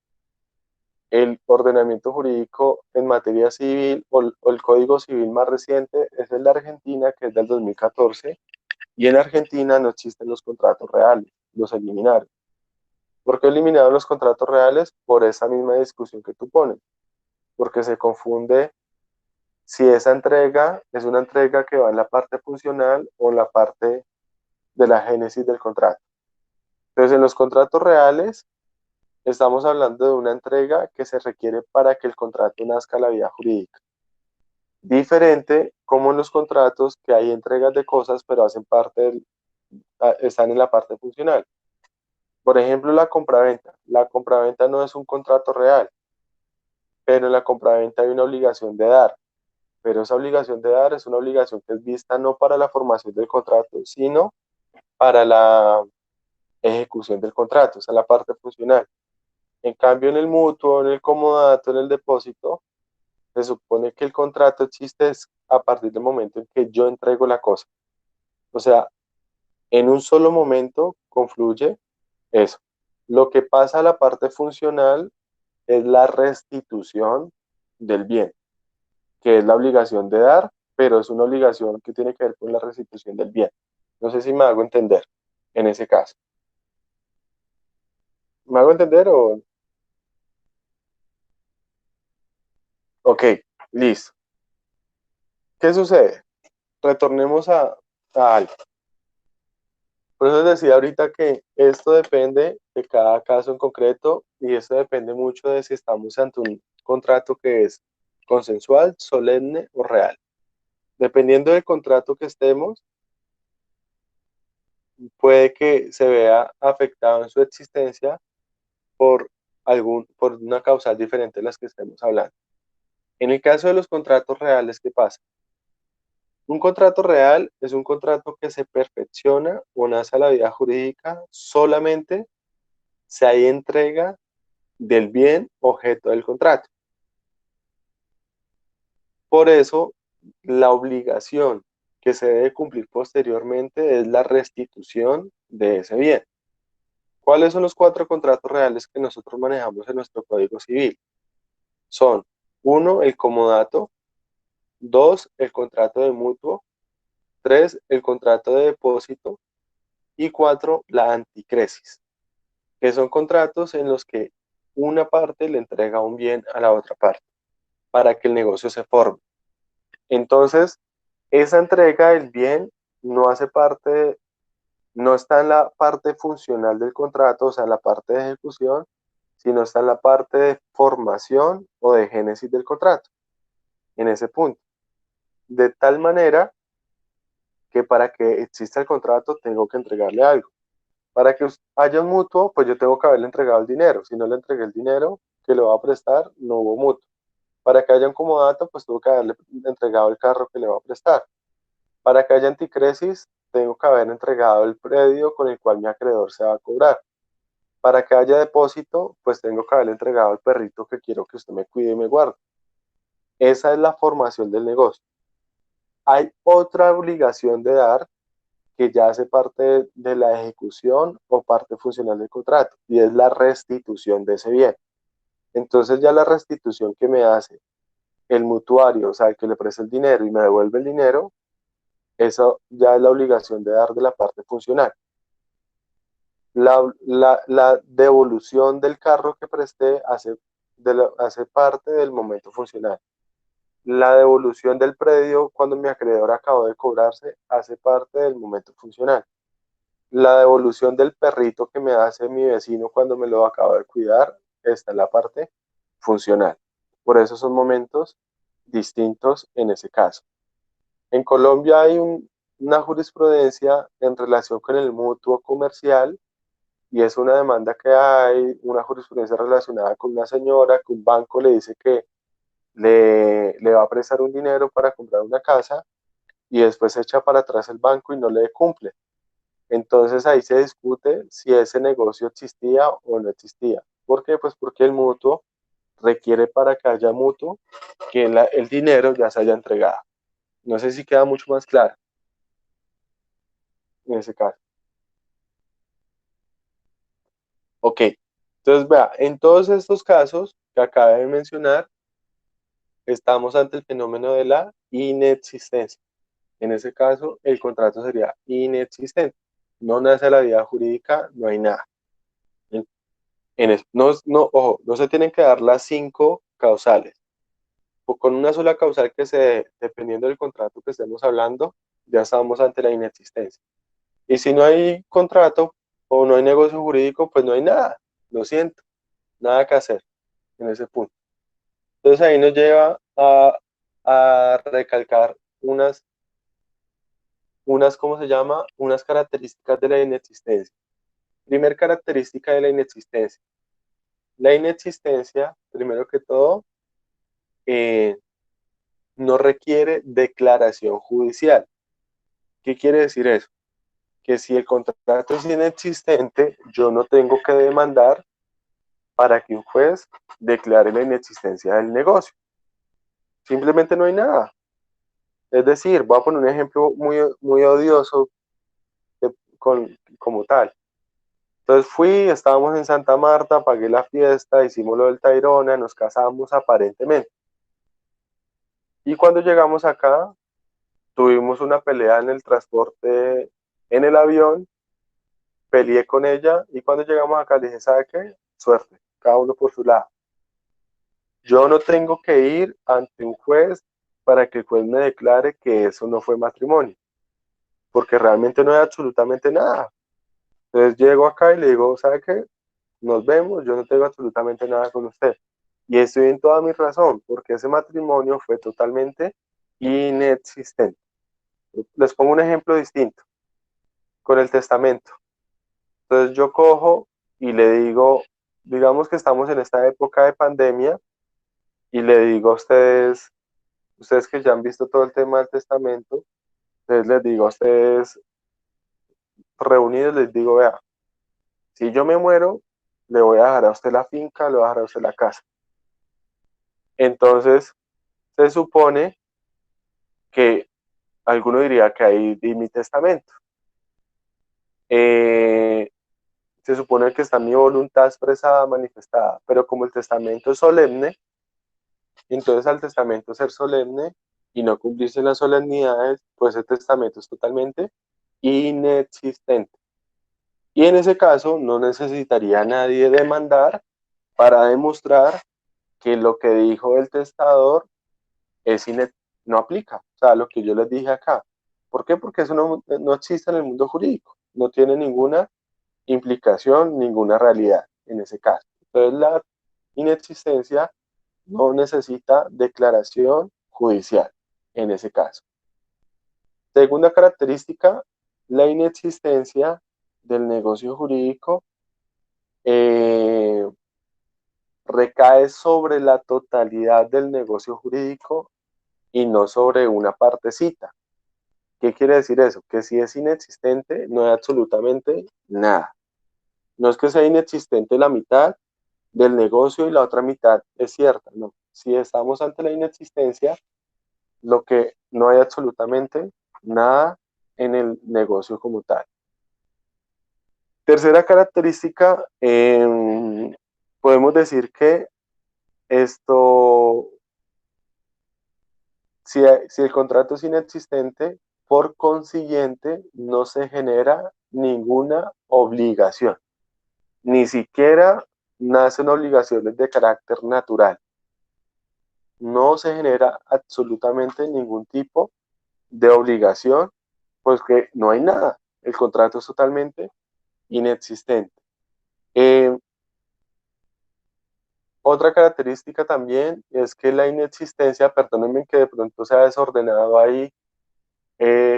el ordenamiento jurídico en materia civil o el Código Civil más reciente es el de Argentina, que es del 2014, y en Argentina no existen los contratos reales, los eliminaron. ¿Por qué eliminaron los contratos reales? Por esa misma discusión que tú pones, porque se confunde si esa entrega es una entrega que va en la parte funcional o en la parte de la génesis del contrato. Entonces, en los contratos reales, estamos hablando de una entrega que se requiere para que el contrato nazca a la vía jurídica. Diferente como en los contratos que hay entregas de cosas, pero hacen parte están en la parte funcional. Por ejemplo, la compraventa. La compraventa no es un contrato real, pero en la compraventa hay una obligación de dar. Pero esa obligación de dar es una obligación que es vista no para la formación del contrato, sino para la ejecución del contrato, esa es la parte funcional. En cambio, en el mutuo, en el comodato, en el depósito, se supone que el contrato existe a partir del momento en que yo entrego la cosa. O sea, en un solo momento confluye eso. Lo que pasa a la parte funcional es la restitución del bien. que es la obligación de dar, pero es una obligación que tiene que ver con la restitución del bien. No sé si me hago entender en ese caso. ¿Me hago entender o...? Ok, listo. ¿Qué sucede? Retornemos a algo. Por eso les decía ahorita que esto depende de cada caso en concreto y esto depende mucho de si estamos ante un contrato que es consensual, solemne o real. Dependiendo del contrato que estemos, puede que se vea afectado en su existencia por una causal diferente de las que estemos hablando. En el caso de los contratos reales, ¿qué pasa? Un contrato real es un contrato que se perfecciona o nace a la vida jurídica solamente si hay entrega del bien objeto del contrato. Por eso, la obligación que se debe cumplir posteriormente es la restitución de ese bien. ¿Cuáles son los 4 contratos reales que nosotros manejamos en nuestro Código Civil? Son 1, el comodato; 2, el contrato de mutuo; 3, el contrato de depósito; y 4, la anticresis, que son contratos en los que una parte le entrega un bien a la otra parte para que el negocio se forme. Entonces, esa entrega del bien no hace parte, no está en la parte funcional del contrato, o sea, en la parte de ejecución, sino está en la parte de formación o de génesis del contrato, en ese punto. De tal manera que para que exista el contrato tengo que entregarle algo. Para que haya un mutuo, pues yo tengo que haberle entregado el dinero. Si no le entregué el dinero que le va a prestar, no hubo mutuo. Para que haya un comodato, pues tengo que haberle entregado el carro que le va a prestar. Para que haya anticresis, tengo que haber entregado el predio con el cual mi acreedor se va a cobrar. Para que haya depósito, pues tengo que haberle entregado el perrito que quiero que usted me cuide y me guarde. Esa es la formación del negocio. Hay otra obligación de dar que ya hace parte de la ejecución o parte funcional del contrato, y es la restitución de ese bien. Entonces ya la restitución que me hace el mutuario, o sea, el que le presta el dinero y me devuelve el dinero, eso ya es la obligación de dar de la parte funcional. La devolución del carro que presté hace parte del momento funcional. La devolución del predio cuando mi acreedor acabó de cobrarse hace parte del momento funcional. La devolución del perrito que me hace mi vecino cuando me lo acabo de cuidar está en la parte funcional. Por eso son momentos distintos en ese caso. En Colombia hay una jurisprudencia en relación con el mutuo comercial y es una demanda que hay, una jurisprudencia relacionada con una señora que un banco le dice que le va a prestar un dinero para comprar una casa y después se echa para atrás el banco y no le cumple. Entonces ahí se discute si ese negocio existía o no existía. ¿Por qué? Pues porque el mutuo requiere, para que haya mutuo, que el dinero ya se haya entregado. No sé si queda mucho más claro en ese caso. Ok, entonces vea, en todos estos casos que acabé de mencionar, estamos ante el fenómeno de la inexistencia. En ese caso, el contrato sería inexistente. No nace la vida jurídica, no hay nada. Ojo, no se tienen que dar las 5 causales. O con una sola causal que se dé, dependiendo del contrato que estemos hablando, ya estamos ante la inexistencia. Y si no hay contrato o no hay negocio jurídico, pues no hay nada. Lo siento, nada que hacer en ese punto. Entonces ahí nos lleva a recalcar ¿cómo se llama? Unas características de la inexistencia. Primer característica de la inexistencia. La inexistencia, primero que todo, no requiere declaración judicial. ¿Qué quiere decir eso? Que si el contrato es inexistente, yo no tengo que demandar para que un juez declare la inexistencia del negocio. Simplemente no hay nada. Es decir, voy a poner un ejemplo muy, muy odioso como tal. Entonces estábamos en Santa Marta, pagué la fiesta, hicimos lo del Tayrona, nos casamos aparentemente. Y cuando llegamos acá, tuvimos una pelea en el transporte, en el avión, peleé con ella y cuando llegamos acá le dije, ¿sabe qué? Suerte, cada uno por su lado. Yo no tengo que ir ante un juez para que el juez me declare que eso no fue matrimonio, porque realmente no hay absolutamente nada. Entonces llego acá y le digo, ¿sabe qué? Nos vemos, yo no tengo absolutamente nada con usted. Y estoy en toda mi razón, porque ese matrimonio fue totalmente inexistente. Les pongo un ejemplo distinto, con el testamento. Entonces yo cojo y le digo, digamos que estamos en esta época de pandemia, y le digo a ustedes que ya han visto todo el tema del testamento, entonces les digo a ustedes reunidos, les digo, vea, si yo me muero, le voy a dejar a usted la finca, le voy a dejar a usted la casa. Entonces, se supone que alguno diría que ahí di mi testamento. Eh, Se supone que está mi voluntad expresada, manifestada, pero como el testamento es solemne, entonces al testamento ser solemne y no cumplirse las solemnidades, pues el testamento es totalmente inexistente. Y en ese caso no necesitaría nadie demandar para demostrar que lo que dijo el testador es no aplica. O sea, lo que yo les dije acá. ¿Por qué? Porque eso no existe en el mundo jurídico. No tiene ninguna implicación, ninguna realidad en ese caso. Entonces la inexistencia no necesita declaración judicial en ese caso. Segunda característica, la inexistencia del negocio jurídico eh, recae sobre la totalidad del negocio jurídico y no sobre una partecita. ¿Qué quiere decir eso? Que si es inexistente, no hay absolutamente nada. No es que sea inexistente la mitad del negocio y la otra mitad es cierta, no. Si estamos ante la inexistencia, lo que no hay absolutamente nada en el negocio como tal. Tercera característica, podemos decir que esto, si el contrato es inexistente, por consiguiente no se genera ninguna obligación, ni siquiera nacen obligaciones de carácter natural. No se genera absolutamente ningún tipo de obligación, pues que no hay nada. El contrato es totalmente inexistente. Otra característica también es que la inexistencia, perdónenme que de pronto sea desordenado ahí,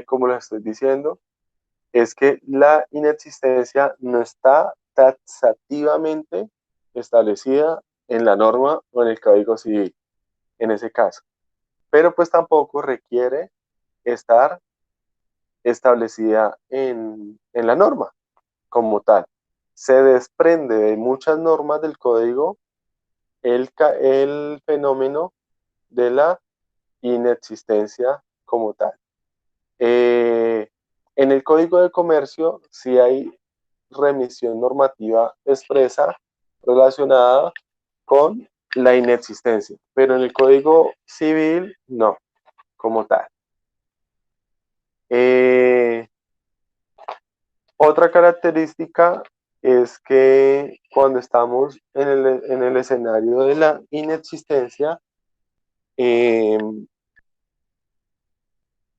como lo estoy diciendo, es que la inexistencia no está taxativamente establecida en la norma o en el Código Civil, en ese caso. Pero pues tampoco requiere estar establecida en la norma como tal. Se desprende de muchas normas del código el fenómeno de la inexistencia como tal. En el Código de Comercio sí hay remisión normativa expresa relacionada con la inexistencia, pero en el Código Civil no, como tal. Otra característica es que cuando estamos en el escenario de la inexistencia, eh,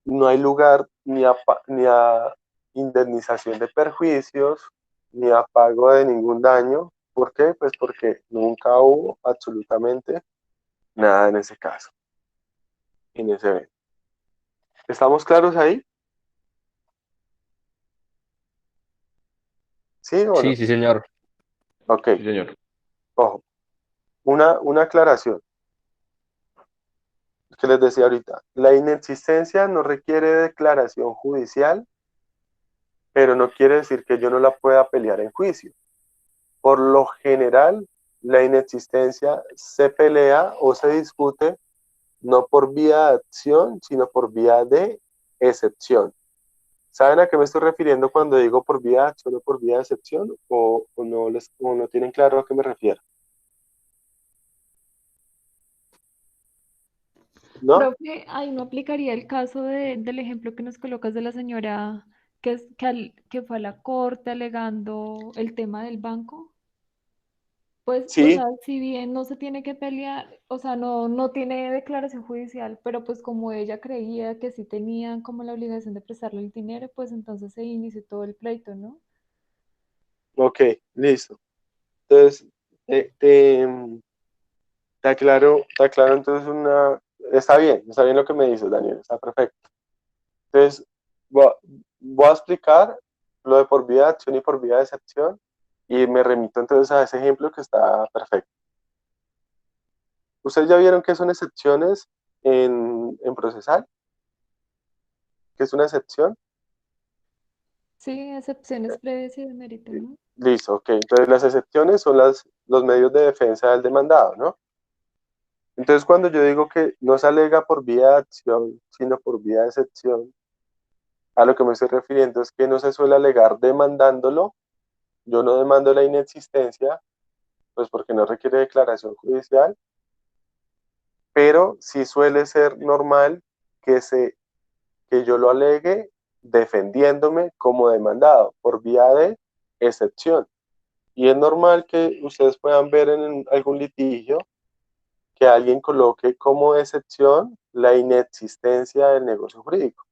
no hay lugar ni a indemnización de perjuicios, ni a pago de ningún daño. ¿Por qué? Pues porque nunca hubo absolutamente nada en ese caso, en ese evento. ¿Estamos claros ahí? ¿Sí o no? Sí, sí, señor. Ok, Sí, señor. ojo. Una aclaración que les decía ahorita. La inexistencia no requiere declaración judicial, pero no quiere decir que yo no la pueda pelear en juicio. Por lo general, la inexistencia se pelea o se discute no por vía de acción, sino por vía de excepción. ¿Saben a qué me estoy refiriendo cuando digo por vía de acción o por vía de excepción? ¿O no tienen claro a qué me refiero? ¿no? Profe, ahí no aplicaría el caso del ejemplo que nos colocas de la señora que fue a la corte alegando el tema del banco. Pues, o Sí, sea, si bien no se tiene que pelear, o sea, no tiene declaración judicial, pero pues como ella creía que sí tenían como la obligación de prestarle el dinero, pues entonces se inició todo el pleito, ¿no? ok, listo. Entonces, te, te aclaro entonces está bien lo que me dices, Daniel, está perfecto. Entonces, voy a explicar lo de por vía de acción y por vía de excepción y me remito entonces a ese ejemplo que está perfecto. ¿Ustedes ya vieron qué son excepciones en procesal? ¿Qué es una excepción? Sí, excepciones previas y de mérito, ¿no? Listo, ok. Entonces, las excepciones son los medios de defensa del demandado, ¿no? Entonces, cuando yo digo que no se alega por vía de acción, sino por vía de excepción, a lo que me estoy refiriendo es que no se suele alegar demandándolo. Yo no demando la inexistencia, pues porque no requiere declaración judicial, pero sí suele ser normal que, que yo lo alegue defendiéndome como demandado por vía de excepción. Y es normal que ustedes puedan ver en algún litigio que alguien coloque como excepción la inexistencia del negocio jurídico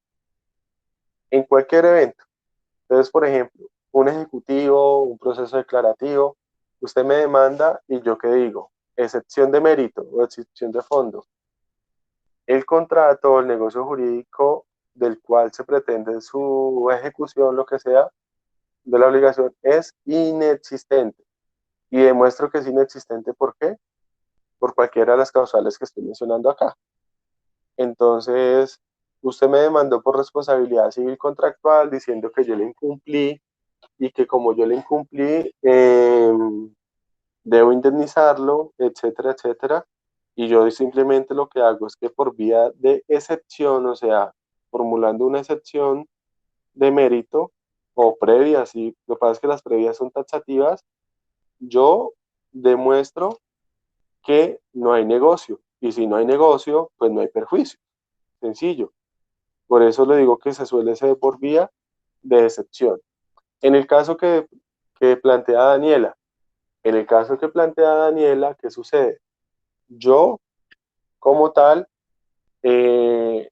en cualquier evento. Entonces, por ejemplo, un ejecutivo, un proceso declarativo, usted me demanda y yo qué digo, excepción de mérito o excepción de fondo. El contrato o el negocio jurídico del cual se pretende su ejecución, lo que sea, de la obligación, es inexistente. Y demuestro que es inexistente, ¿por qué? Por cualquiera de las causales que estoy mencionando acá. Entonces, usted me demandó por responsabilidad civil contractual diciendo que yo le incumplí y que como yo le incumplí, debo indemnizarlo, etcétera, etcétera. Y yo simplemente lo que hago es que por vía de excepción, o sea, formulando una excepción de mérito o previa, si lo que pasa es que las previas son taxativas, yo demuestro que no hay negocio. Y si no hay negocio, pues no hay perjuicio. Sencillo. Por eso le digo que se suele hacer por vía de excepción. En el caso que plantea Daniela, en el caso que plantea Daniela, ¿qué sucede? Yo, como tal, eh,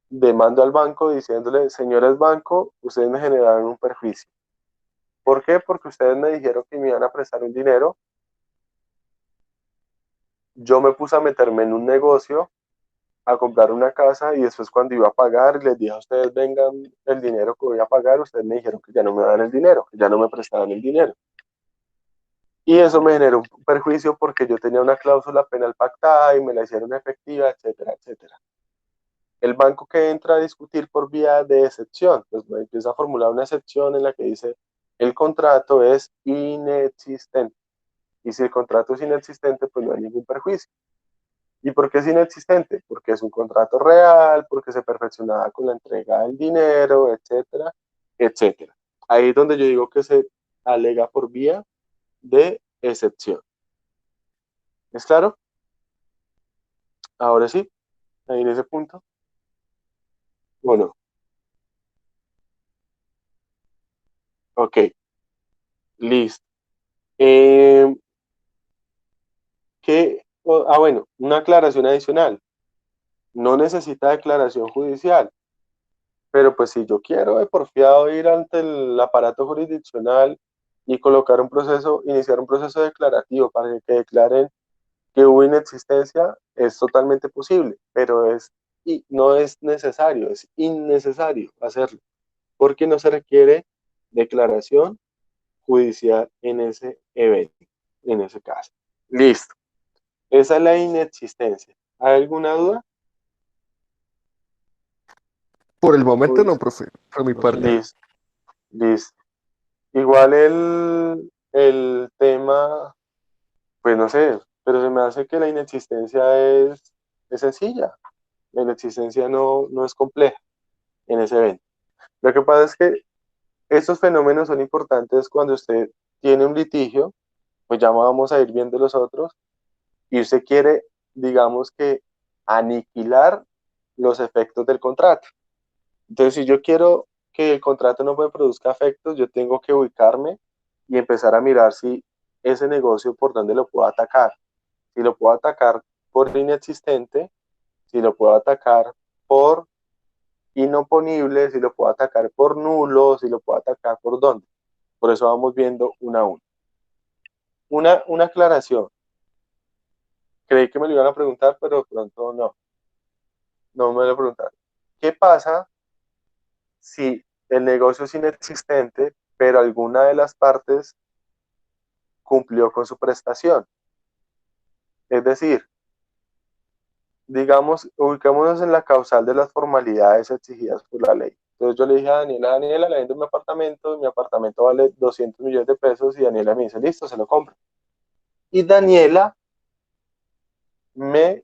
demando al banco diciéndole, señores banco, ustedes me generaron un perjuicio. ¿Por qué? Porque ustedes me dijeron que me iban a prestar un dinero. Yo me puse a meterme en un negocio, a comprar una casa y después cuando iba a pagar, les dije a ustedes, vengan el dinero que voy a pagar, ustedes me dijeron que ya no me dan el dinero, que ya no me prestaban el dinero. Y eso me generó un perjuicio porque yo tenía una cláusula penal pactada y me la hicieron efectiva, etcétera, etcétera. El banco que entra a discutir por vía de excepción, pues me empieza a formular una excepción en la que dice el contrato es inexistente. Y si el contrato es inexistente, pues no hay ningún perjuicio. ¿Y por qué es inexistente? Porque es un contrato real, porque se perfeccionaba con la entrega del dinero, etcétera, etcétera. Ahí es donde yo digo que se alega por vía de excepción. ¿Es claro? Ahora sí, ahí en ese punto. Bueno, ok, listo. Eh, bueno, una aclaración adicional. No necesita declaración judicial, pero pues si yo quiero de porfiado ir ante el aparato jurisdiccional y colocar un proceso, iniciar un proceso declarativo para que declaren que hubo inexistencia, es totalmente posible, pero y no es necesario, es innecesario hacerlo, porque no se requiere declaración judicial en ese evento, en ese caso. Listo. Esa es la inexistencia. ¿Hay alguna duda? Por el momento Uy, no, profe, por mi parte. listo, listo. Igual el tema, pues no sé, pero se me hace que la inexistencia es sencilla. La inexistencia no es compleja en ese evento. Lo que pasa es que estos fenómenos son importantes cuando usted tiene un litigio, pues ya vamos a ir viendo los otros, y usted quiere, digamos que aniquilar los efectos del contrato. Entonces, si yo quiero que el contrato no me produzca efectos, yo tengo que ubicarme y empezar a mirar si ese negocio por dónde lo puedo atacar. Si lo puedo atacar por inexistente, si lo puedo atacar por inoponible, si lo puedo atacar por nulo, si lo puedo atacar por dónde. Por eso vamos viendo una a una. Una aclaración. Creí que me lo iban a preguntar, pero de pronto no me lo preguntaron. ¿Qué pasa si el negocio es inexistente, pero alguna de las partes cumplió con su prestación? Es decir, digamos, ubicémonos en la causal de las formalidades exigidas por la ley. Entonces yo le dije a Daniela, le vendo mi apartamento vale 200 millones de pesos, y Daniela me dice, listo, se lo compro. Y Daniela me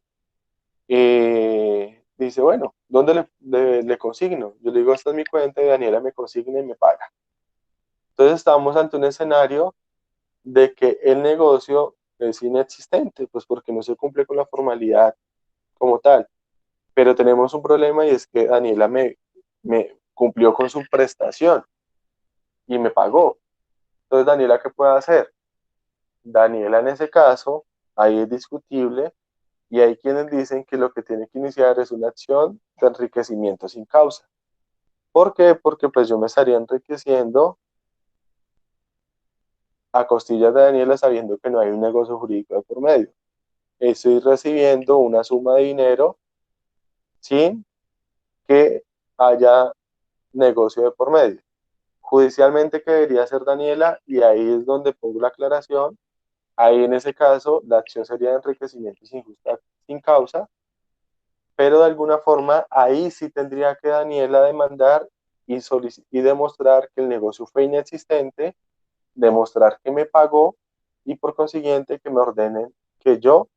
dice, bueno, ¿dónde le consigno? Yo le digo, esta es mi cuenta, y Daniela me consigna y me paga. Entonces estamos ante un escenario de que el negocio es inexistente, pues porque no se cumple con la formalidad como tal. Pero tenemos un problema, y es que Daniela me cumplió con su prestación y me pagó. Entonces, Daniela, ¿qué puede hacer? Daniela, en ese caso, ahí es discutible, y hay quienes dicen que lo que tiene que iniciar es una acción de enriquecimiento sin causa. ¿Por qué? Porque pues yo me estaría enriqueciendo a costillas de Daniela, sabiendo que no hay un negocio jurídico de por medio. Estoy recibiendo una suma de dinero sin que haya negocio de por medio. Judicialmente, que debería ser Daniela, y ahí es donde pongo la aclaración. Ahí, en ese caso, la acción sería de enriquecimiento sin causa, pero de alguna forma ahí sí tendría que Daniela demandar y demostrar que el negocio fue inexistente, demostrar que me pagó, y por consiguiente que me ordenen que yo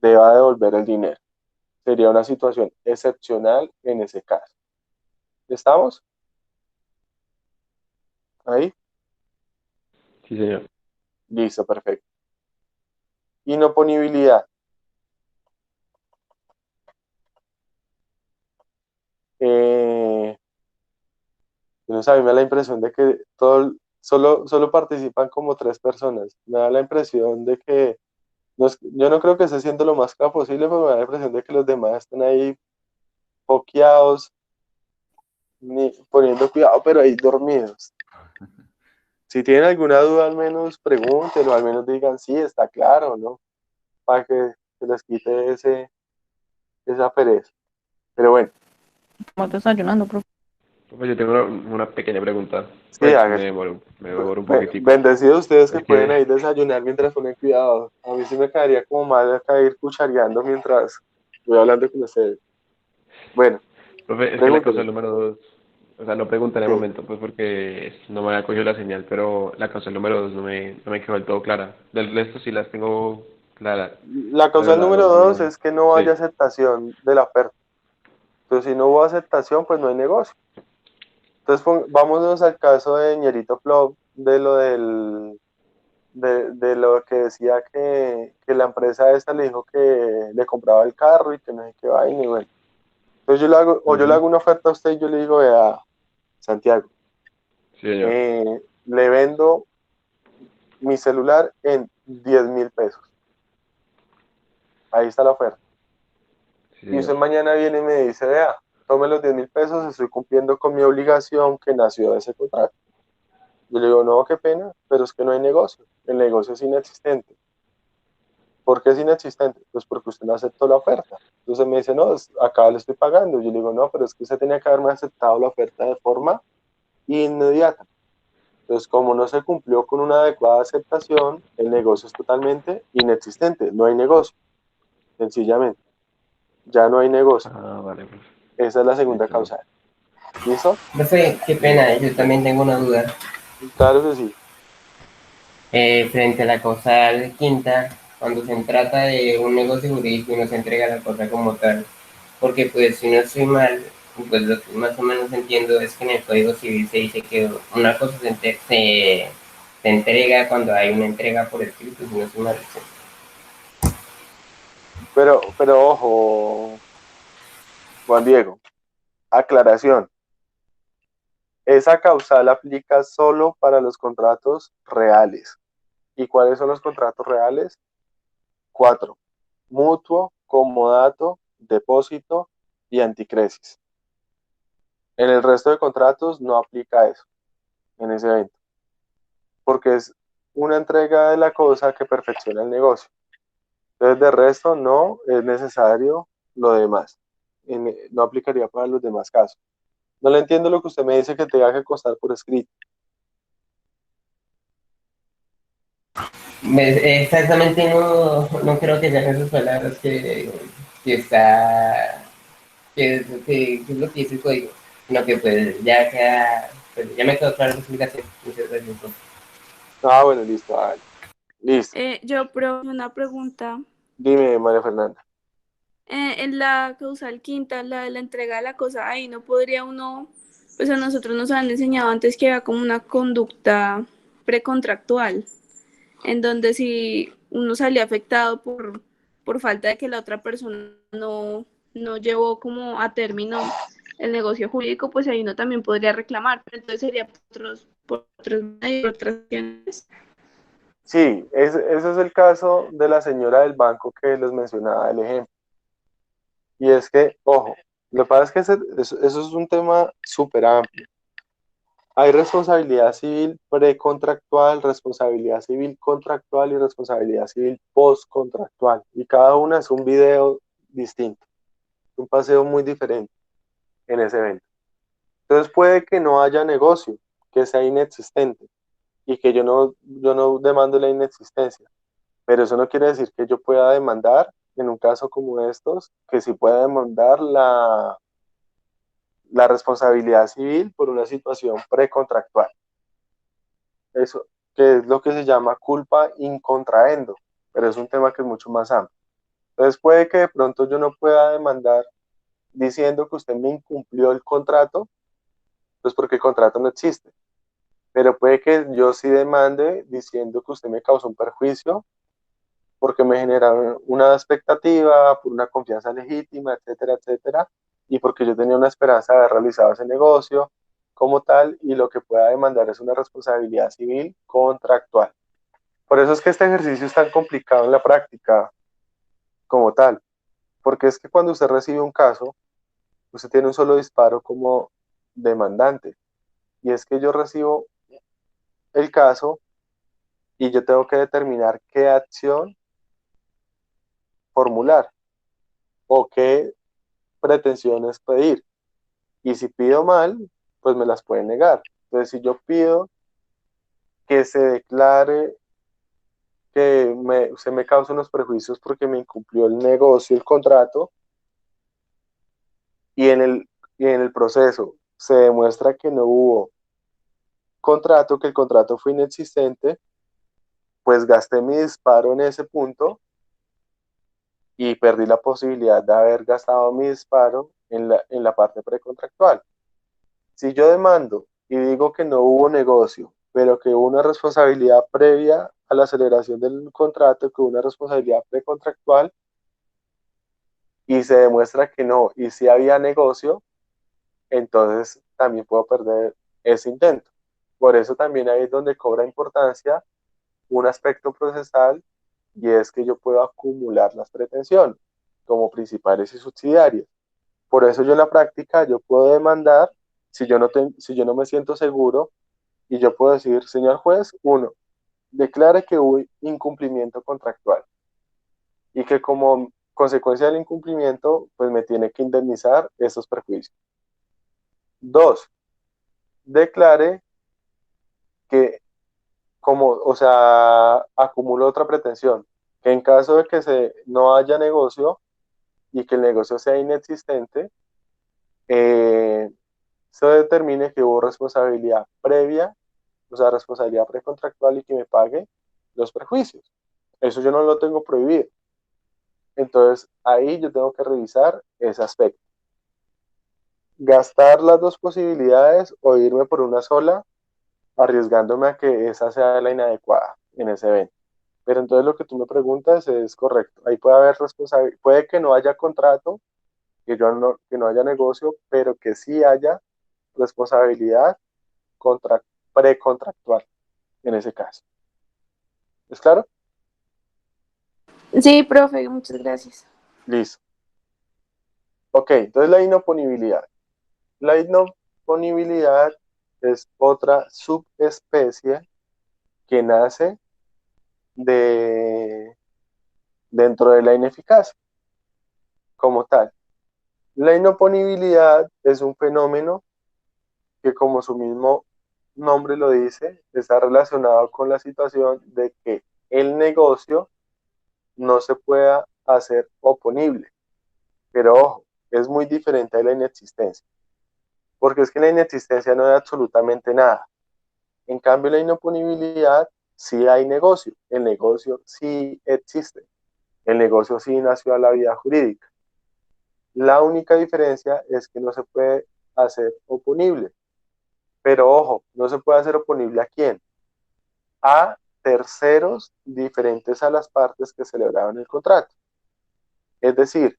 deba devolver el dinero. Sería una situación excepcional en ese caso. ¿Estamos? Ahí. Sí, señor. Listo, perfecto. Inoponibilidad. No sé, a mí me da la impresión de que solo participan como 3 personas. Me da la impresión de que, yo no creo que esté siendo lo más claro posible, pero me da la impresión de que los demás están ahí foqueados, poniendo cuidado, pero ahí dormidos. Si tienen alguna duda, al menos pregúntenlo, al menos digan, sí, está claro, ¿no? Para que se les quite esa pereza. Pero bueno. Estamos desayunando, profe. Pues yo tengo una pequeña pregunta. Sí, Pues hágale. me demoro un poquitico. Bendecidos ustedes que Es pueden que, ahí desayunar mientras ponen cuidado. A mí sí me quedaría como mal acá ir cuchareando mientras voy hablando con ustedes. Bueno, profe, es que la causa pregúnteme. número 2, o sea, no pregunté en el Sí. momento, pues porque no me había cogido la señal, pero la causa número 2 no me quedó del todo clara. Del resto sí las tengo claras, La pero causal la número 2 2 no. es que no haya Sí, aceptación de la oferta. Entonces, si no hubo aceptación, pues no hay negocio. Entonces, vámonos al caso de Ñerito Flop, de lo que decía que la empresa esta le dijo que le compraba el carro y que no sé qué vaina, y bueno. Entonces yo le hago una oferta a usted, y yo le digo, vea, Santiago, sí, señor. le vendo mi celular en 10.000 pesos. Ahí está la oferta. Sí, Y usted señor. mañana viene y me dice, vea, tome los 10.000 pesos, estoy cumpliendo con mi obligación que nació de ese contrato. Yo le digo, no, qué pena, pero es que no hay negocio. El negocio es inexistente. ¿Por qué es inexistente? Pues porque usted no aceptó la oferta. Entonces me dice, no, acá le estoy pagando. Yo le digo, no, pero es que usted tenía que haberme aceptado la oferta de forma inmediata. Entonces, como no se cumplió con una adecuada aceptación, el negocio es totalmente inexistente. No hay negocio, sencillamente. Ya no hay negocio. Ah, vale, pues. Esa es la segunda Listo, listo. causa. ¿Listo? Profe, qué Listo. pena, yo también tengo una duda. Claro que sí. Frente a la causal quinta, cuando se trata de un negocio jurídico y no se entrega la cosa como tal, porque pues si no estoy mal, pues lo que más o menos entiendo es que en el Código Civil se dice que una cosa se entrega cuando hay una entrega por escrito, si no estoy mal. Pero ojo, Juan Diego, aclaración. Esa causal aplica solo para los contratos reales. ¿Y cuáles son los contratos reales? 4: mutuo, comodato, depósito y anticresis. En el resto de contratos no aplica eso en ese evento, porque es una entrega de la cosa que perfecciona el negocio. Entonces, de resto, no es necesario lo demás. No aplicaría para los demás casos. No le entiendo lo que usted me dice que tenga que constar por escrito. Exactamente no creo que sean esas palabras que está, que es lo que dice el código, sino que pues ya queda, pues, ya me quedó claro la explicación. Muchas gracias. Ah, bueno, listo, vale. Listo. Yo, pero una pregunta. Dime, María Fernanda. En la causal quinta, la de la entrega de la cosa, ahí no podría uno, pues a nosotros nos han enseñado antes que había como una conducta precontractual, en donde si uno salía afectado por falta de que la otra persona no llevó como a término el negocio jurídico, pues ahí uno también podría reclamar, pero entonces sería por otros medios, por otras acciones. Sí, ese es el caso de la señora del banco que les mencionaba el ejemplo. Y es que, ojo, lo que pasa es que eso es un tema súper amplio. Hay responsabilidad civil precontractual, responsabilidad civil contractual y responsabilidad civil postcontractual. Y cada una es un video distinto, un paseo muy diferente en ese evento. Entonces puede que no haya negocio, que sea inexistente y que yo no demando la inexistencia. Pero eso no quiere decir que yo pueda demandar, en un caso como estos, que sí pueda demandar la responsabilidad civil por una situación precontractual. Eso, que es lo que se llama culpa in contraendo, pero es un tema que es mucho más amplio. Entonces puede que de pronto yo no pueda demandar diciendo que usted me incumplió el contrato, pues porque el contrato no existe. Pero puede que yo sí demande diciendo que usted me causó un perjuicio porque me generaron una expectativa, por una confianza legítima, etcétera, etcétera, y porque yo tenía una esperanza de haber realizado ese negocio como tal, y lo que pueda demandar es una responsabilidad civil contractual. Por eso es que este ejercicio es tan complicado en la práctica como tal, porque es que cuando usted recibe un caso, usted tiene un solo disparo como demandante, y es que yo recibo el caso y yo tengo que determinar qué acción formular o qué pretensiones pedir. Y si pido mal, pues me las pueden negar. Entonces, si yo pido que se declare que se me causa unos prejuicios porque me incumplió el negocio, el contrato, y y en el proceso se demuestra que no hubo contrato, que el contrato fue inexistente, pues gasté mi disparo en ese punto y perdí la posibilidad de haber gastado mi disparo en la parte precontractual. Si yo demando y digo que no hubo negocio, pero que hubo una responsabilidad previa a la celebración del contrato, que hubo una responsabilidad precontractual, y se demuestra que no, y si había negocio, entonces también puedo perder ese intento. Por eso también ahí es donde cobra importancia un aspecto procesal, y es que yo puedo acumular las pretensiones como principales y subsidiarias. Por eso yo en la práctica yo puedo demandar si yo no me siento seguro, y yo puedo decir, señor juez, uno, declare que hubo incumplimiento contractual y que como consecuencia del incumplimiento, pues me tiene que indemnizar esos perjuicios. Dos, declare que o sea, acumulo otra pretensión, que en caso de que no haya negocio y que el negocio sea inexistente, eh, se determine que hubo responsabilidad previa, o sea, responsabilidad precontractual, y que me pague los perjuicios. Eso yo no lo tengo prohibido. Entonces, ahí yo tengo que revisar ese aspecto. Gastar las dos posibilidades o irme por una sola, arriesgándome a que esa sea la inadecuada en ese evento. Pero entonces lo que tú me preguntas es correcto. Ahí puede haber responsabilidad, puede que no haya contrato, que no haya negocio, pero que sí haya responsabilidad contra, precontractual en ese caso. ¿Es claro? Sí, profe, muchas gracias. Listo. Ok, entonces la inoponibilidad. La inoponibilidad es otra subespecie que nace de, dentro de la ineficacia como tal. La inoponibilidad es un fenómeno que, como su mismo nombre lo dice, está relacionado con la situación de que el negocio no se pueda hacer oponible. Pero ojo, es muy diferente a la inexistencia, porque es que la inexistencia no hay absolutamente nada. En cambio, la inoponibilidad sí hay negocio, el negocio sí existe, el negocio sí nació a la vida jurídica. La única diferencia es que no se puede hacer oponible. Pero ojo, no se puede hacer oponible a quién? A terceros diferentes a las partes que celebraron el contrato. Es decir,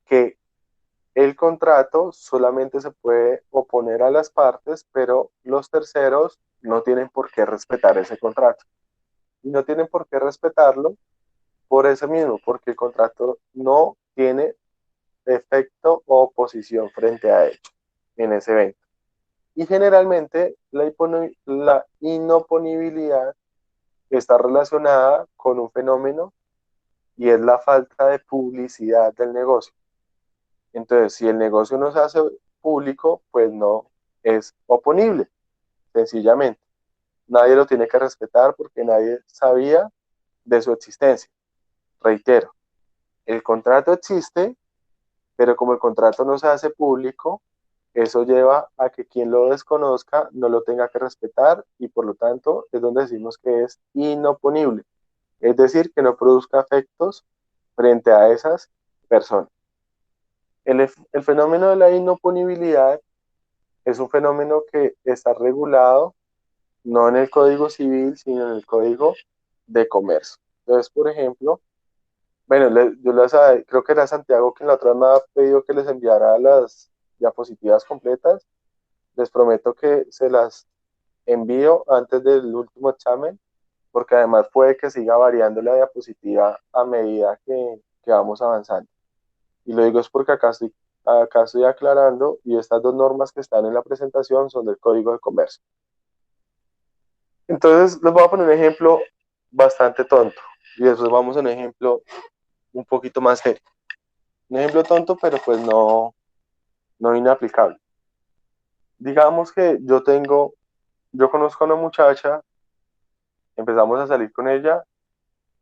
que el contrato solamente se puede oponer a las partes, pero los terceros no tienen por qué respetar ese contrato. Y no tienen por qué respetarlo por eso mismo, porque el contrato no tiene efecto o oposición frente a ello en ese evento. Y generalmente la inoponibilidad está relacionada con un fenómeno y es la falta de publicidad del negocio. Entonces, si el negocio no se hace público, pues no es oponible, sencillamente. Nadie lo tiene que respetar porque nadie sabía de su existencia. Reitero, el contrato existe, pero como el contrato no se hace público, eso lleva a que quien lo desconozca no lo tenga que respetar y por lo tanto es donde decimos que es inoponible. Es decir, que no produzca efectos frente a esas personas. El fenómeno de la inoponibilidad es un fenómeno que está regulado no en el Código Civil, sino en el Código de Comercio. Entonces, por ejemplo, bueno, creo que era Santiago quien la otra vez me ha pedido que les enviara las diapositivas completas. Les prometo que se las envío antes del último examen, porque además puede que siga variando la diapositiva a medida que vamos avanzando. Y lo digo es porque acá estoy aclarando y estas dos normas que están en la presentación son del Código de Comercio. Entonces, les voy a poner un ejemplo bastante tonto y después vamos a un ejemplo un poquito más serio. Un ejemplo tonto, pero pues no inaplicable. Digamos que yo conozco a una muchacha, empezamos a salir con ella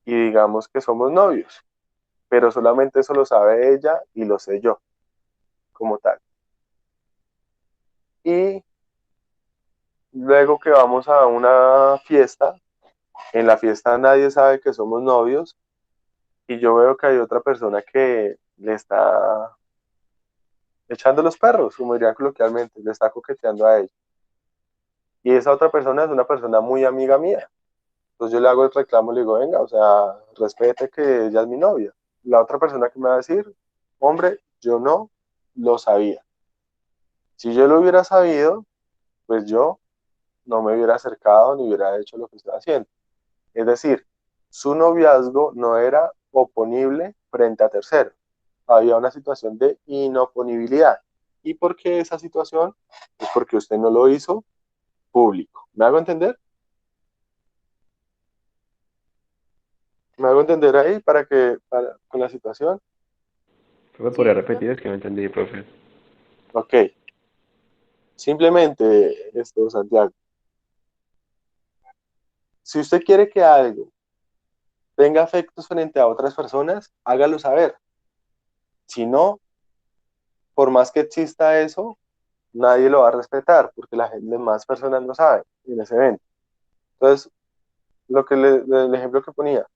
y digamos que somos novios, pero solamente eso lo sabe ella y lo sé yo, como tal. Y luego que vamos a una fiesta, en la fiesta nadie sabe que somos novios y yo veo que hay otra persona que le está echando los perros, como dirían coloquialmente, le está coqueteando a ella. Y esa otra persona es una persona muy amiga mía. Entonces yo le hago el reclamo, le digo, venga, o sea, respete que ella es mi novia. La otra persona que me va a decir, hombre, yo no lo sabía. Si yo lo hubiera sabido, pues yo no me hubiera acercado ni hubiera hecho lo que estoy haciendo. Es decir, su noviazgo no era oponible frente a terceros. Había una situación de inoponibilidad. ¿Y por qué esa situación? Pues porque usted no lo hizo público. ¿Me hago entender? ¿Me hago entender ahí con la situación? ¿Me podría Sí, repetir? profe. Es que no entendí, profe. Ok. Simplemente esto, Santiago. Si usted quiere que algo tenga efectos frente a otras personas, hágalo saber. Si no, por más que exista eso, nadie lo va a respetar porque las más personas no saben en ese evento. Entonces, el ejemplo que ponía,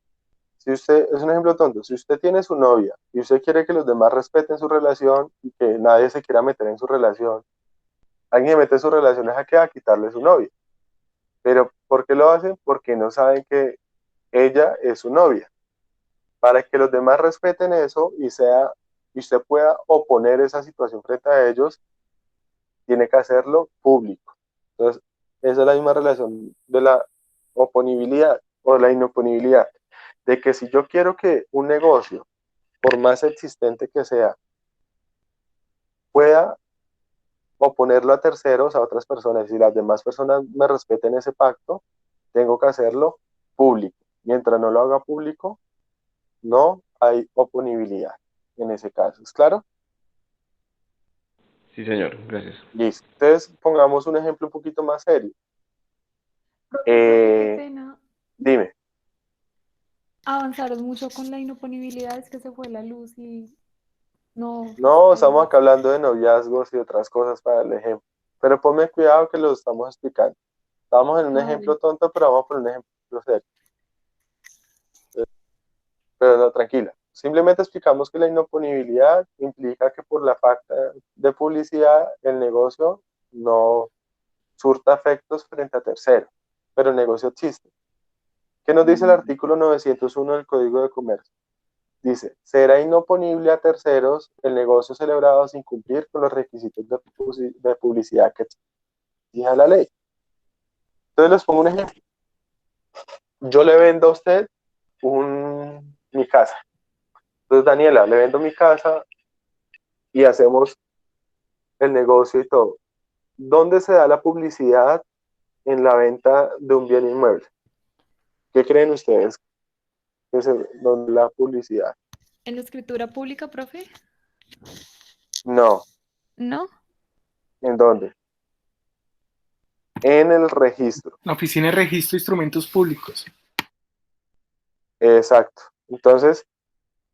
si usted, es un ejemplo tonto, si usted tiene su novia y usted quiere que los demás respeten su relación y que nadie se quiera meter en su relación, alguien se mete en su relación es a quitarle su novia. Pero ¿por qué lo hacen? Porque no saben que ella es su novia. Para que los demás respeten eso y usted pueda oponer esa situación frente a ellos, tiene que hacerlo público. Entonces, esa es la misma relación de la oponibilidad o la inoponibilidad, de que si yo quiero que un negocio, por más existente que sea, pueda oponerlo a terceros, a otras personas, y las demás personas me respeten ese pacto, tengo que hacerlo público. Mientras no lo haga público, no hay oponibilidad en ese caso. ¿Es claro? Sí, señor, gracias. Listo. Entonces, pongamos un ejemplo un poquito más serio. Profe, qué pena. Dime. Avanzaron mucho con la inoponibilidad, es que se fue la luz y no. No, estamos acá hablando de noviazgos y otras cosas para el ejemplo. Pero ponme cuidado que lo estamos explicando. Estamos en un ejemplo Vale. tonto, pero vamos por un ejemplo serio. Pero no, tranquila. Simplemente explicamos que la inoponibilidad implica que por la falta de publicidad el negocio no surta efectos frente a terceros, pero el negocio existe. ¿Qué nos dice el artículo 901 del Código de Comercio? Dice, será inoponible a terceros el negocio celebrado sin cumplir con los requisitos de publicidad que exige la ley. Entonces les pongo un ejemplo. Yo le vendo a usted mi casa. Entonces, Daniela, le vendo mi casa y hacemos el negocio y todo. ¿Dónde se da la publicidad en la venta de un bien inmueble? ¿Qué creen ustedes que se donde la publicidad? ¿En la escritura pública, profe? No. ¿No? ¿En dónde? En el registro. La Oficina de Registro de Instrumentos Públicos. Exacto. Entonces,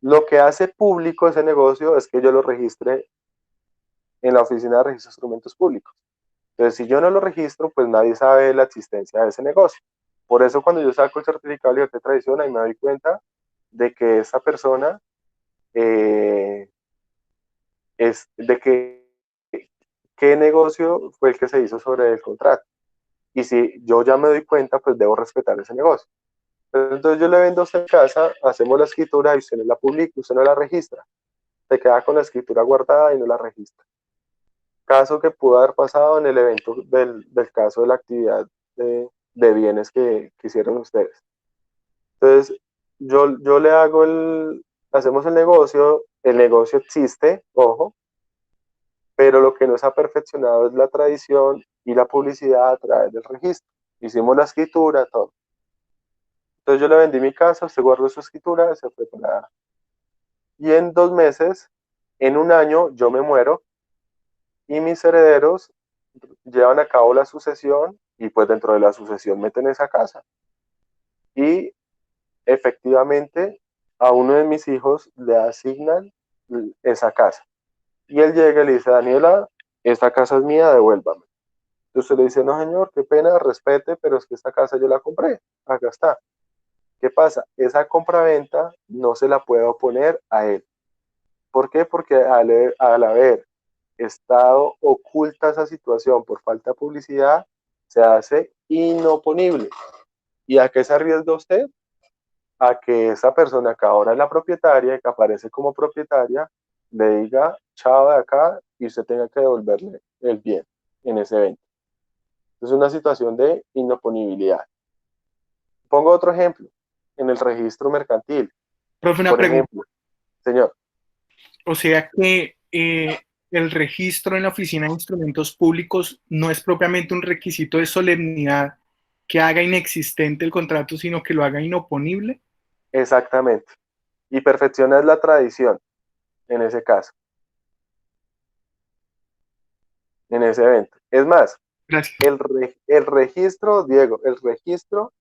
lo que hace público ese negocio es que yo lo registre en la Oficina de Registro de Instrumentos Públicos. Entonces, si yo no lo registro, pues nadie sabe la existencia de ese negocio. Por eso cuando yo saco el certificado de libertad de tradición, ahí me doy cuenta de que esa persona es de que qué negocio fue el que se hizo sobre el contrato. Y si yo ya me doy cuenta, pues debo respetar ese negocio. Entonces yo le vendo a usted casa, hacemos la escritura y usted no la publica, usted no la registra. Se queda con la escritura guardada y no la registra. Caso que pudo haber pasado en el evento del caso de la actividad de bienes que hicieron ustedes. Entonces, yo le hago hacemos el negocio existe, ojo, pero lo que nos ha perfeccionado es la tradición y la publicidad a través del registro. Hicimos la escritura, todo. Entonces yo le vendí mi casa, usted guardó su escritura, se fue para... Y en 2 meses, en un año, yo me muero y mis herederos llevan a cabo la sucesión y pues dentro de la sucesión meten esa casa. Y efectivamente a uno de mis hijos le asignan esa casa. Y él llega y le dice, Daniela, esta casa es mía, devuélvame. Entonces usted le dice, no señor, qué pena, respete, pero es que esta casa yo la compré, acá está. ¿Qué pasa? Esa compraventa no se la puedo oponer a él. ¿Por qué? Porque al haber estado oculta esa situación por falta de publicidad, se hace inoponible. ¿Y a qué se arriesga usted? A que esa persona que ahora es la propietaria, que aparece como propietaria, le diga chao de acá y usted tenga que devolverle el bien en ese evento. Es una situación de inoponibilidad. Pongo otro ejemplo, en el registro mercantil. Profe, una Por pregunta. ejemplo, señor. O sea que el registro en la Oficina de Instrumentos Públicos no es propiamente un requisito de solemnidad que haga inexistente el contrato, sino que lo haga inoponible. Exactamente. Y perfecciona es la tradición en ese caso, en ese evento. Es más, Gracias. el registro, Diego, el registro,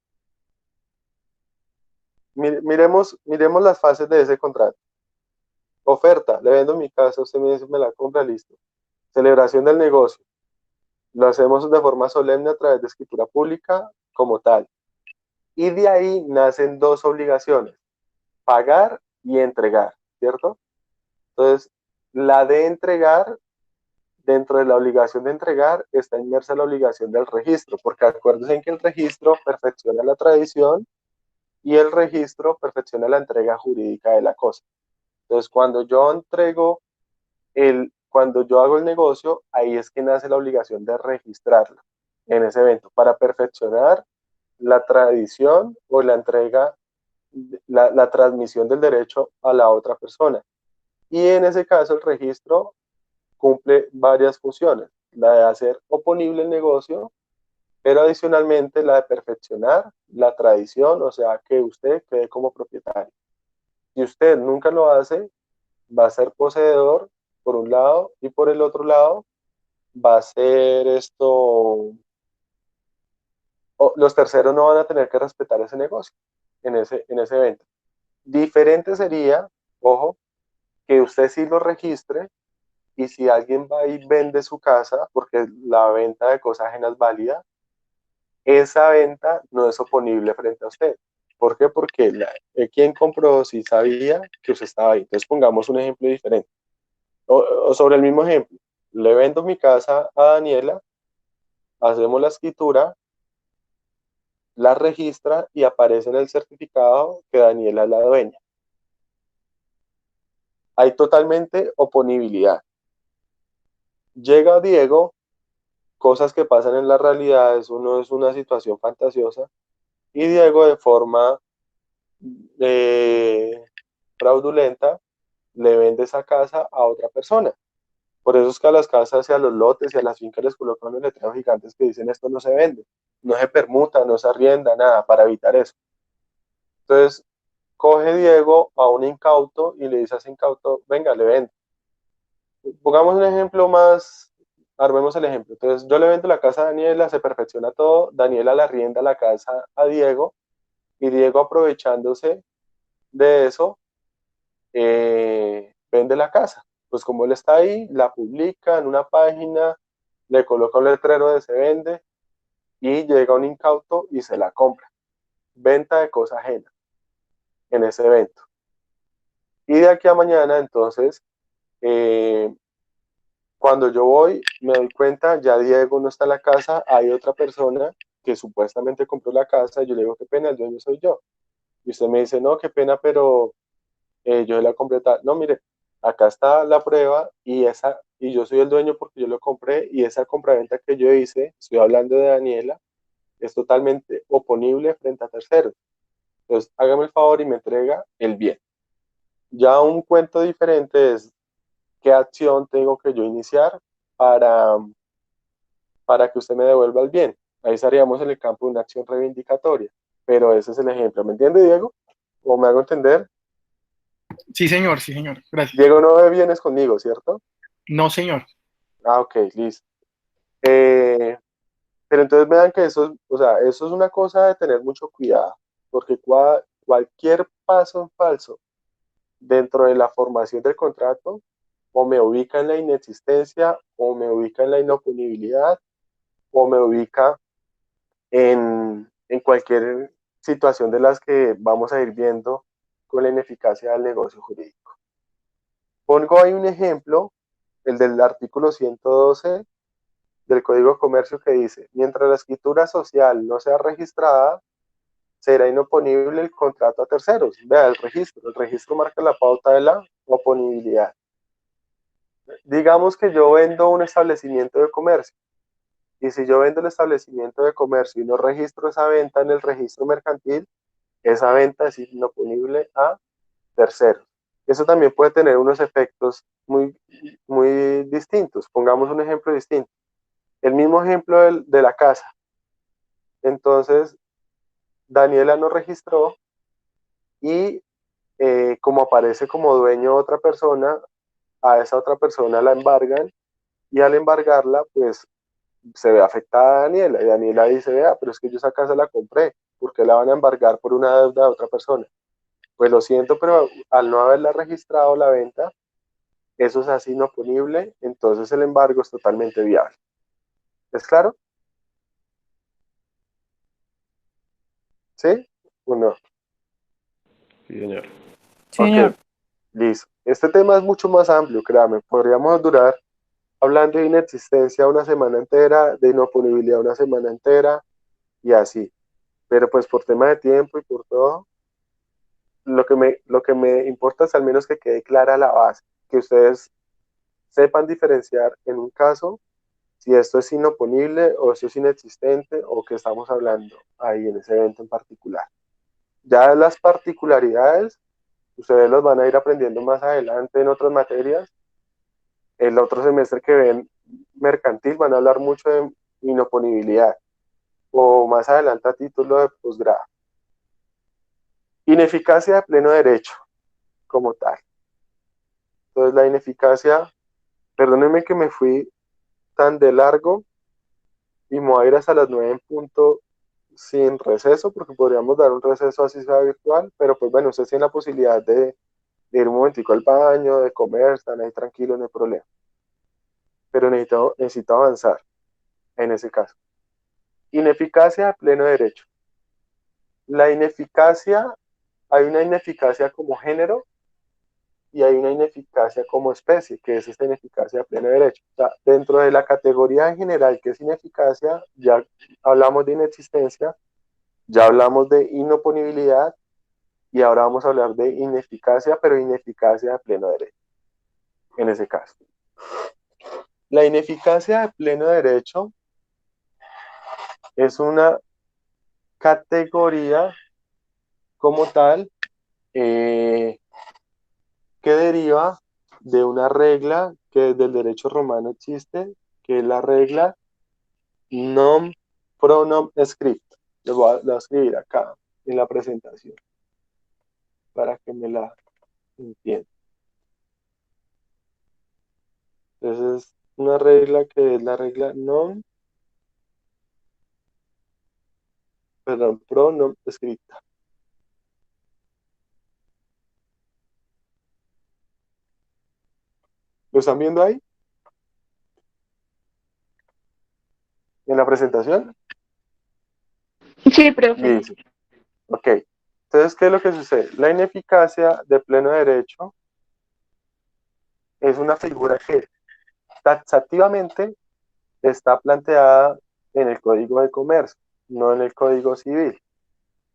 miremos las fases de ese contrato. Oferta, le vendo mi casa, usted me dice, me la compra, listo. Celebración del negocio, lo hacemos de forma solemne a través de escritura pública como tal. Y de ahí nacen dos obligaciones, pagar y entregar, ¿cierto? Entonces, la de entregar, dentro de la obligación de entregar, está inmersa la obligación del registro, porque acuérdense que el registro perfecciona la tradición y el registro perfecciona la entrega jurídica de la cosa. Entonces, cuando yo hago el negocio, ahí es que nace la obligación de registrarlo en ese evento para perfeccionar la tradición o la entrega, la transmisión del derecho a la otra persona. Y en ese caso el registro cumple varias funciones, la de hacer oponible el negocio, pero adicionalmente la de perfeccionar la tradición, o sea, que usted quede como propietario. Si usted nunca lo hace, va a ser poseedor por un lado y por el otro lado va a ser los terceros no van a tener que respetar ese negocio en ese evento. Diferente sería, ojo, que usted sí lo registre y si alguien va y vende su casa, porque la venta de cosas ajenas es válida, esa venta no es oponible frente a usted. ¿Por qué? Porque quien compró sí sabía que usted estaba ahí. Entonces pongamos un ejemplo diferente. O sobre el mismo ejemplo. Le vendo mi casa a Daniela, hacemos la escritura, la registra y aparece en el certificado que Daniela es la dueña. Hay totalmente oponibilidad. Llega Diego, cosas que pasan en la realidad, eso no es una situación fantasiosa, y Diego de forma fraudulenta le vende esa casa a otra persona. Por eso es que a las casas y a los lotes y a las fincas les colocan unos letreros gigantes que dicen esto no se vende, no se permuta, no se arrienda, nada, para evitar eso. Entonces, coge Diego a un incauto y le dice a ese incauto, venga, le vendo. Pongamos un ejemplo más, armemos el ejemplo. Entonces, yo le vendo la casa a Daniela, se perfecciona todo, Daniela le arrienda la casa a Diego y Diego aprovechándose de eso, vende la casa. Pues como él está ahí, la publica en una página, le coloca un letrero de se vende y llega un incauto y se la compra. Venta de cosa ajena en ese evento. Y de aquí a mañana, entonces, cuando yo voy, me doy cuenta, ya Diego no está en la casa, hay otra persona que supuestamente compró la casa, y yo le digo, qué pena, el dueño soy yo. Y usted me dice, no, qué pena, pero yo la compré tal. No, mire, acá está la prueba y yo soy el dueño porque yo lo compré y esa compraventa que yo hice, estoy hablando de Daniela, es totalmente oponible frente a terceros. Entonces, hágame el favor y me entrega el bien. Ya un cuento diferente es qué acción tengo que yo iniciar para, para que usted me devuelva el bien. Ahí estaríamos en el campo de una acción reivindicatoria. Pero ese es el ejemplo. ¿Me entiende, Diego? ¿O me hago entender? Sí, señor, gracias. Diego no ve bienes conmigo, ¿cierto? No, señor. Ah, ok, listo. Pero entonces vean que o sea, eso es una cosa de tener mucho cuidado, porque cualquier paso en falso dentro de la formación del contrato o me ubica en la inexistencia, o me ubica en la inoponibilidad, o me ubica en cualquier situación de las que vamos a ir viendo con la ineficacia del negocio jurídico. Pongo ahí un ejemplo, el del artículo 112 del Código de Comercio que dice, mientras la escritura social no sea registrada, será inoponible el contrato a terceros. Vea, el registro marca la pauta de la oponibilidad. Digamos que yo vendo un establecimiento de comercio, y si yo vendo el establecimiento de comercio y no registro esa venta en el registro mercantil, esa venta es inoponible a terceros. Eso también puede tener unos efectos muy distintos. Pongamos un ejemplo distinto. El mismo ejemplo de la casa. Entonces, Daniela no registró y como aparece como dueño otra persona, a esa otra persona la embargan y al embargarla, pues se ve afectada a Daniela y Daniela dice, vea, pero es que yo esa casa la compré, ¿por qué la van a embargar por una deuda de otra persona? Pues lo siento, pero al no haberla registrado la venta, eso es así inoponible, entonces el embargo es totalmente viable. ¿Es claro? ¿Sí? ¿O no? Sí, señor. Señor. Ok, listo. Este tema es mucho más amplio, créame. Podríamos durar hablando de inexistencia una semana entera, de inoponibilidad una semana entera y así. Pero pues por tema de tiempo y por todo, lo que me importa es al menos que quede clara la base, que ustedes sepan diferenciar en un caso si esto es inoponible o esto es inexistente o qué estamos hablando ahí en ese evento en particular. Ya las particularidades, ustedes las van a ir aprendiendo más adelante en otras materias. El otro semestre que ven mercantil van a hablar mucho de inoponibilidad o más adelante a título de posgrado. Ineficacia de pleno derecho como tal. Entonces la ineficacia, perdónenme que me fui tan de largo y me voy a ir hasta las 9 en punto sin receso, porque podríamos dar un receso así sea virtual, pero pues bueno, ustedes tienen la posibilidad de ir un momentico al baño, de comer, están ahí tranquilos, no hay problema. Pero necesito avanzar en ese caso. Ineficacia de pleno derecho. La ineficacia, hay una ineficacia como género y hay una ineficacia como especie, que es esta ineficacia de pleno derecho. O sea, dentro de la categoría en general que es ineficacia, ya hablamos de inexistencia, ya hablamos de inoponibilidad y ahora vamos a hablar de ineficacia, pero ineficacia de pleno derecho, en ese caso. La ineficacia de pleno derecho es una categoría como tal que deriva de una regla que desde el derecho romano existe, que es la regla non pronom scripta. Lo voy a escribir acá en la presentación para que me la entiendan. Entonces es una regla que es la regla pronom scripta. ¿Lo están viendo ahí? ¿En la presentación? Sí, profe. Listo. Ok. Entonces, ¿qué es lo que sucede? La ineficacia de pleno derecho es una figura que taxativamente está planteada en el Código de Comercio, no en el Código Civil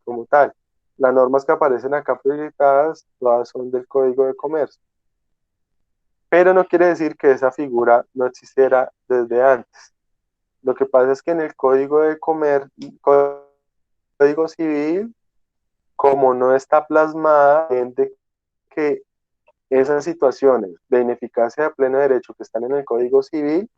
como tal. Las normas que aparecen acá proyectadas, todas son del Código de Comercio. Pero no quiere decir que esa figura no existiera desde antes. Lo que pasa es que en el Código de Comercio, Código Civil, como no está plasmada, de que esas situaciones de ineficacia de pleno derecho que están en el Código Civil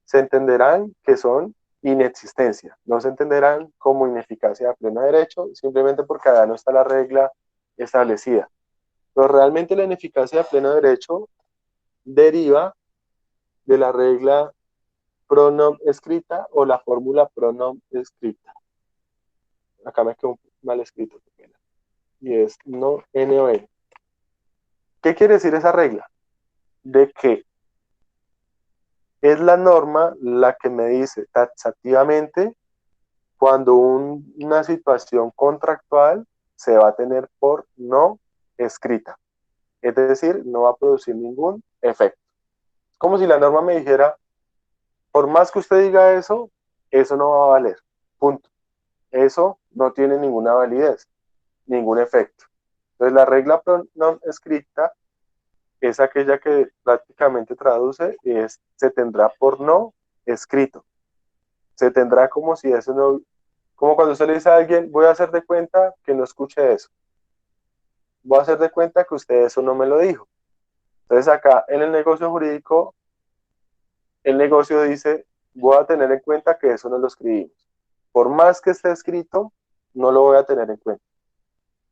se entenderán que son inexistencia, no se entenderán como ineficacia de pleno derecho, simplemente porque allá no está la regla establecida. Pero realmente la ineficacia de pleno derecho deriva de la regla pronom escrita o la fórmula pronom escrita. Acá me quedó mal escrito, y es no N o N. ¿Qué quiere decir esa regla? De que es la norma la que me dice taxativamente cuando una situación contractual se va a tener por no escrita. Es decir, no va a producir ningún efecto. Es como si la norma me dijera, por más que usted diga eso, eso no va a valer. Punto. Eso no tiene ninguna validez, ningún efecto. Entonces la regla no escrita es aquella que prácticamente traduce es se tendrá por no escrito. Se tendrá como si eso no, como cuando usted le dice a alguien, voy a hacer de cuenta que no escuche eso. Voy a hacer de cuenta que usted eso no me lo dijo. Entonces acá en el negocio jurídico, el negocio dice, voy a tener en cuenta que eso no lo escribimos. Por más que esté escrito, no lo voy a tener en cuenta.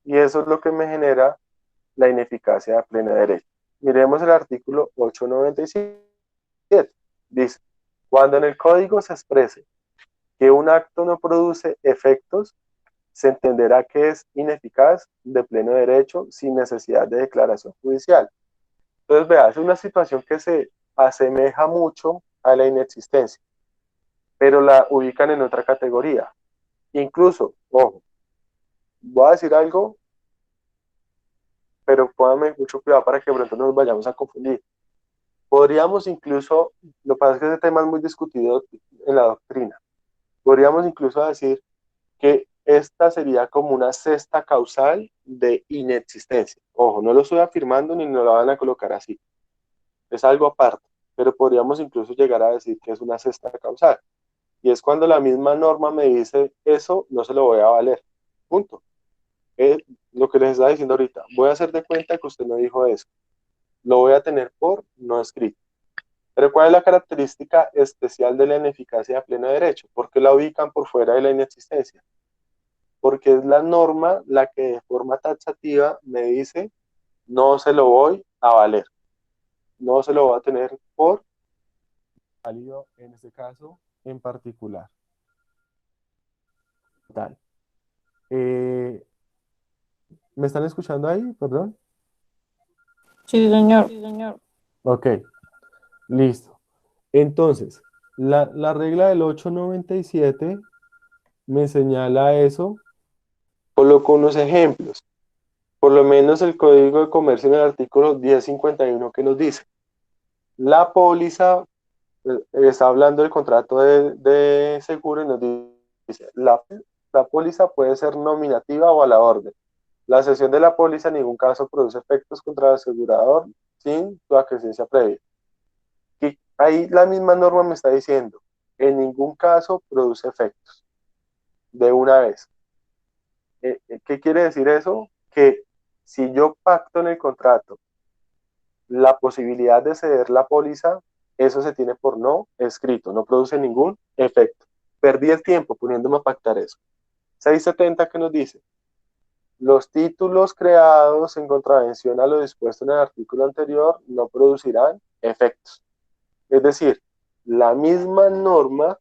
Y eso es lo que me genera la ineficacia de pleno derecho. Miremos el artículo 897. Dice, cuando en el código se exprese que un acto no produce efectos, se entenderá que es ineficaz de pleno derecho sin necesidad de declaración judicial. Entonces, vea, es una situación que se asemeja mucho a la inexistencia, pero la ubican en otra categoría. Incluso, ojo, voy a decir algo, pero pónganme mucho cuidado para que pronto no nos vayamos a confundir. Podríamos incluso, lo que pasa es que ese tema es muy discutido en la doctrina, podríamos incluso decir que esta sería como una cesta causal de inexistencia. Ojo, no lo estoy afirmando ni nos la van a colocar así. Es algo aparte, pero podríamos incluso llegar a decir que es una cesta causal. Y es cuando la misma norma me dice, eso no se lo voy a valer. Punto. Es lo que les estaba diciendo ahorita. Voy a hacer de cuenta que usted no dijo eso. Lo voy a tener por no escrito. Pero ¿cuál es la característica especial de la ineficacia de pleno derecho? ¿Por qué la ubican por fuera de la inexistencia? Porque es la norma la que de forma taxativa me dice, no se lo voy a valer. No se lo voy a tener por válido en este caso en particular. Tal. ¿Me están escuchando ahí? Perdón. Sí, señor. Ok, listo. Entonces, la regla del 897 me señala eso. Coloco unos ejemplos. Por lo menos el Código de Comercio en el artículo 1051 que nos dice, la póliza, está hablando del contrato de seguro y nos dice, la póliza puede ser nominativa o a la orden. La cesión de la póliza en ningún caso produce efectos contra el asegurador sin su aquiescencia previa. Y ahí la misma norma me está diciendo, en ningún caso produce efectos de una vez. ¿Qué quiere decir eso? Que si yo pacto en el contrato la posibilidad de ceder la póliza, eso se tiene por no escrito, no produce ningún efecto. Perdí el tiempo poniéndome a pactar eso. 670 que nos dice, los títulos creados en contravención a lo dispuesto en el artículo anterior no producirán efectos. Es decir, la misma norma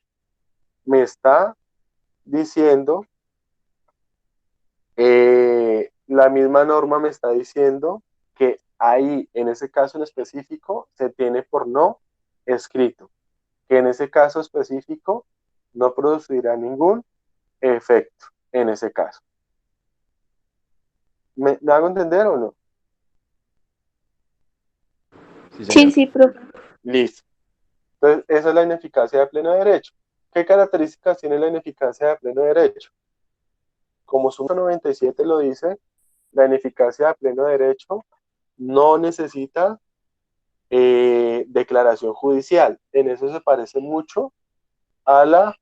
me está diciendo, que ahí, en ese caso en específico, se tiene por no escrito, que en ese caso específico no producirá ningún efecto en ese caso. ¿Me hago entender o no? Sí, señor. Sí, profe. Listo. Entonces, esa es la ineficacia de pleno derecho. ¿Qué características tiene la ineficacia de pleno derecho? Como su 97 lo dice, la ineficacia de pleno derecho no necesita declaración judicial. En eso se parece mucho a la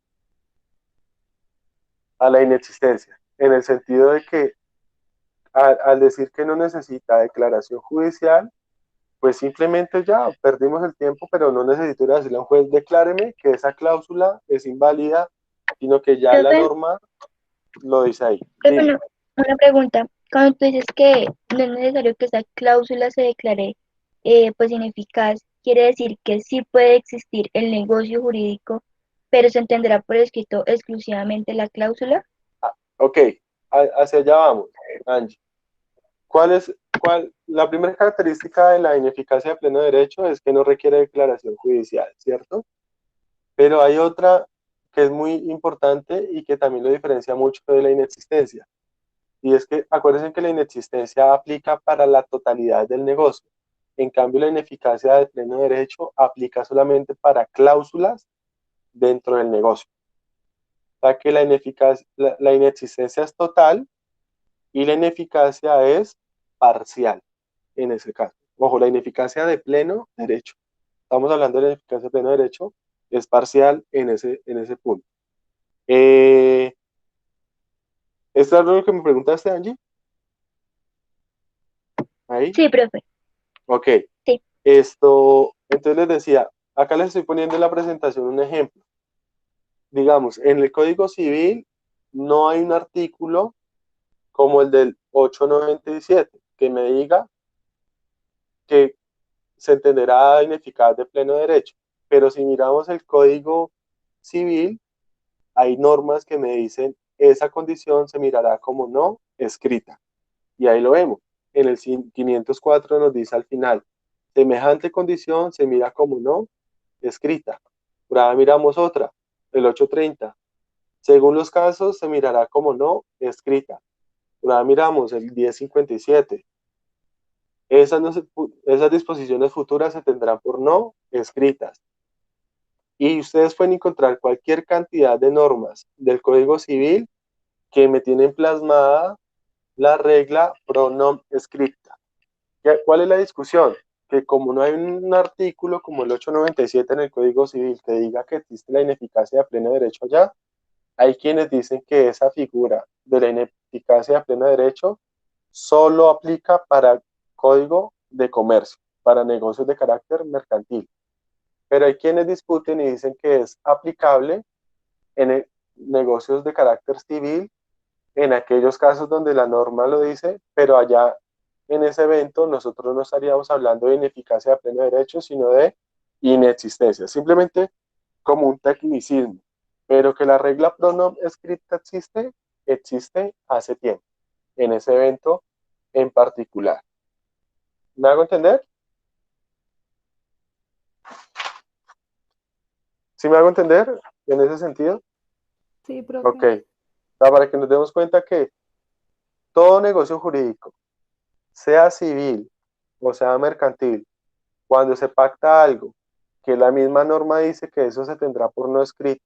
inexistencia, en el sentido de que al decir que no necesita declaración judicial, pues simplemente ya perdimos el tiempo, pero no necesito ir a decirle a un juez, decláreme que esa cláusula es inválida, sino que ya la norma lo dice ahí. Profe, una pregunta. Cuando tú dices que no es necesario que esa cláusula se declare pues ineficaz, quiere decir que sí puede existir el negocio jurídico, pero se entenderá por escrito exclusivamente la cláusula. Ok, hacia allá vamos, Angie. La primera característica de la ineficacia de pleno derecho es que no requiere declaración judicial, ¿cierto? Pero hay otra que es muy importante y que también lo diferencia mucho de la inexistencia. Y es que acuérdense que la inexistencia aplica para la totalidad del negocio. En cambio, la ineficacia de pleno derecho aplica solamente para cláusulas dentro del negocio. O sea que la inexistencia es total y la ineficacia es parcial en ese caso. Ojo, la ineficacia de pleno derecho. Estamos hablando de la ineficacia de pleno derecho, es parcial en ese punto. ¿Esto es lo que me preguntaste, Angie? Ahí. Sí, profe. Ok. Sí. Entonces les decía, acá les estoy poniendo en la presentación un ejemplo. Digamos, en el Código Civil no hay un artículo como el del 897 que me diga que se entenderá ineficaz de pleno derecho. Pero si miramos el Código Civil, hay normas que me dicen esa condición se mirará como no escrita. Y ahí lo vemos. En el 504 nos dice al final, semejante condición se mira como no escrita. Por ahora miramos otra, el 830. Según los casos, se mirará como no escrita. Por ahora miramos el 1057. Esas disposiciones futuras se tendrán por no escritas. Y ustedes pueden encontrar cualquier cantidad de normas del Código Civil que me tienen plasmada la regla pro nom scripta. ¿Cuál es la discusión? Que como no hay un artículo como el 897 en el Código Civil que diga que existe la ineficacia de pleno derecho allá, hay quienes dicen que esa figura de la ineficacia de pleno derecho solo aplica para código de comercio, para negocios de carácter mercantil. Pero hay quienes discuten y dicen que es aplicable en negocios de carácter civil, en aquellos casos donde la norma lo dice, pero allá en ese evento nosotros no estaríamos hablando de ineficacia de pleno derecho, sino de inexistencia, simplemente como un tecnicismo, pero que la regla pronom scripta existe hace tiempo, en ese evento en particular. ¿Me hago entender? ¿Sí me hago entender en ese sentido? Sí, profe. Ok. Para que nos demos cuenta que todo negocio jurídico, sea civil o sea mercantil, cuando se pacta algo que la misma norma dice que eso se tendrá por no escrito,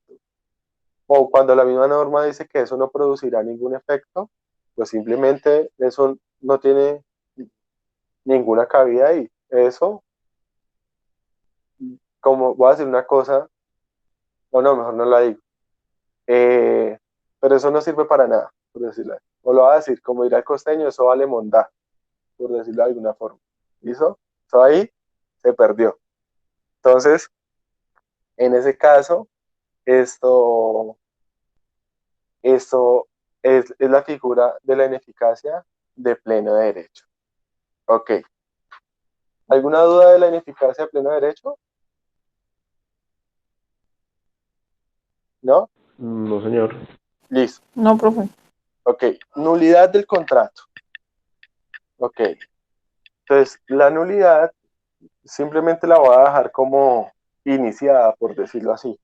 o cuando la misma norma dice que eso no producirá ningún efecto, pues simplemente eso no tiene ninguna cabida ahí. Eso, como voy a decir una cosa, o no, mejor no la digo, pero eso no sirve para nada, por decirlo así. O lo voy a decir, como dirá el costeño, eso vale mondá, por decirlo de alguna forma. ¿Listo? Eso ahí se perdió. Entonces, en ese caso, esto es la figura de la ineficacia de pleno derecho. Ok. ¿Alguna duda de la ineficacia de pleno derecho? ¿No? No, señor. Listo. No, profe. Ok. Nulidad del contrato. Ok. Entonces, la nulidad simplemente la voy a dejar como iniciada, por decirlo así,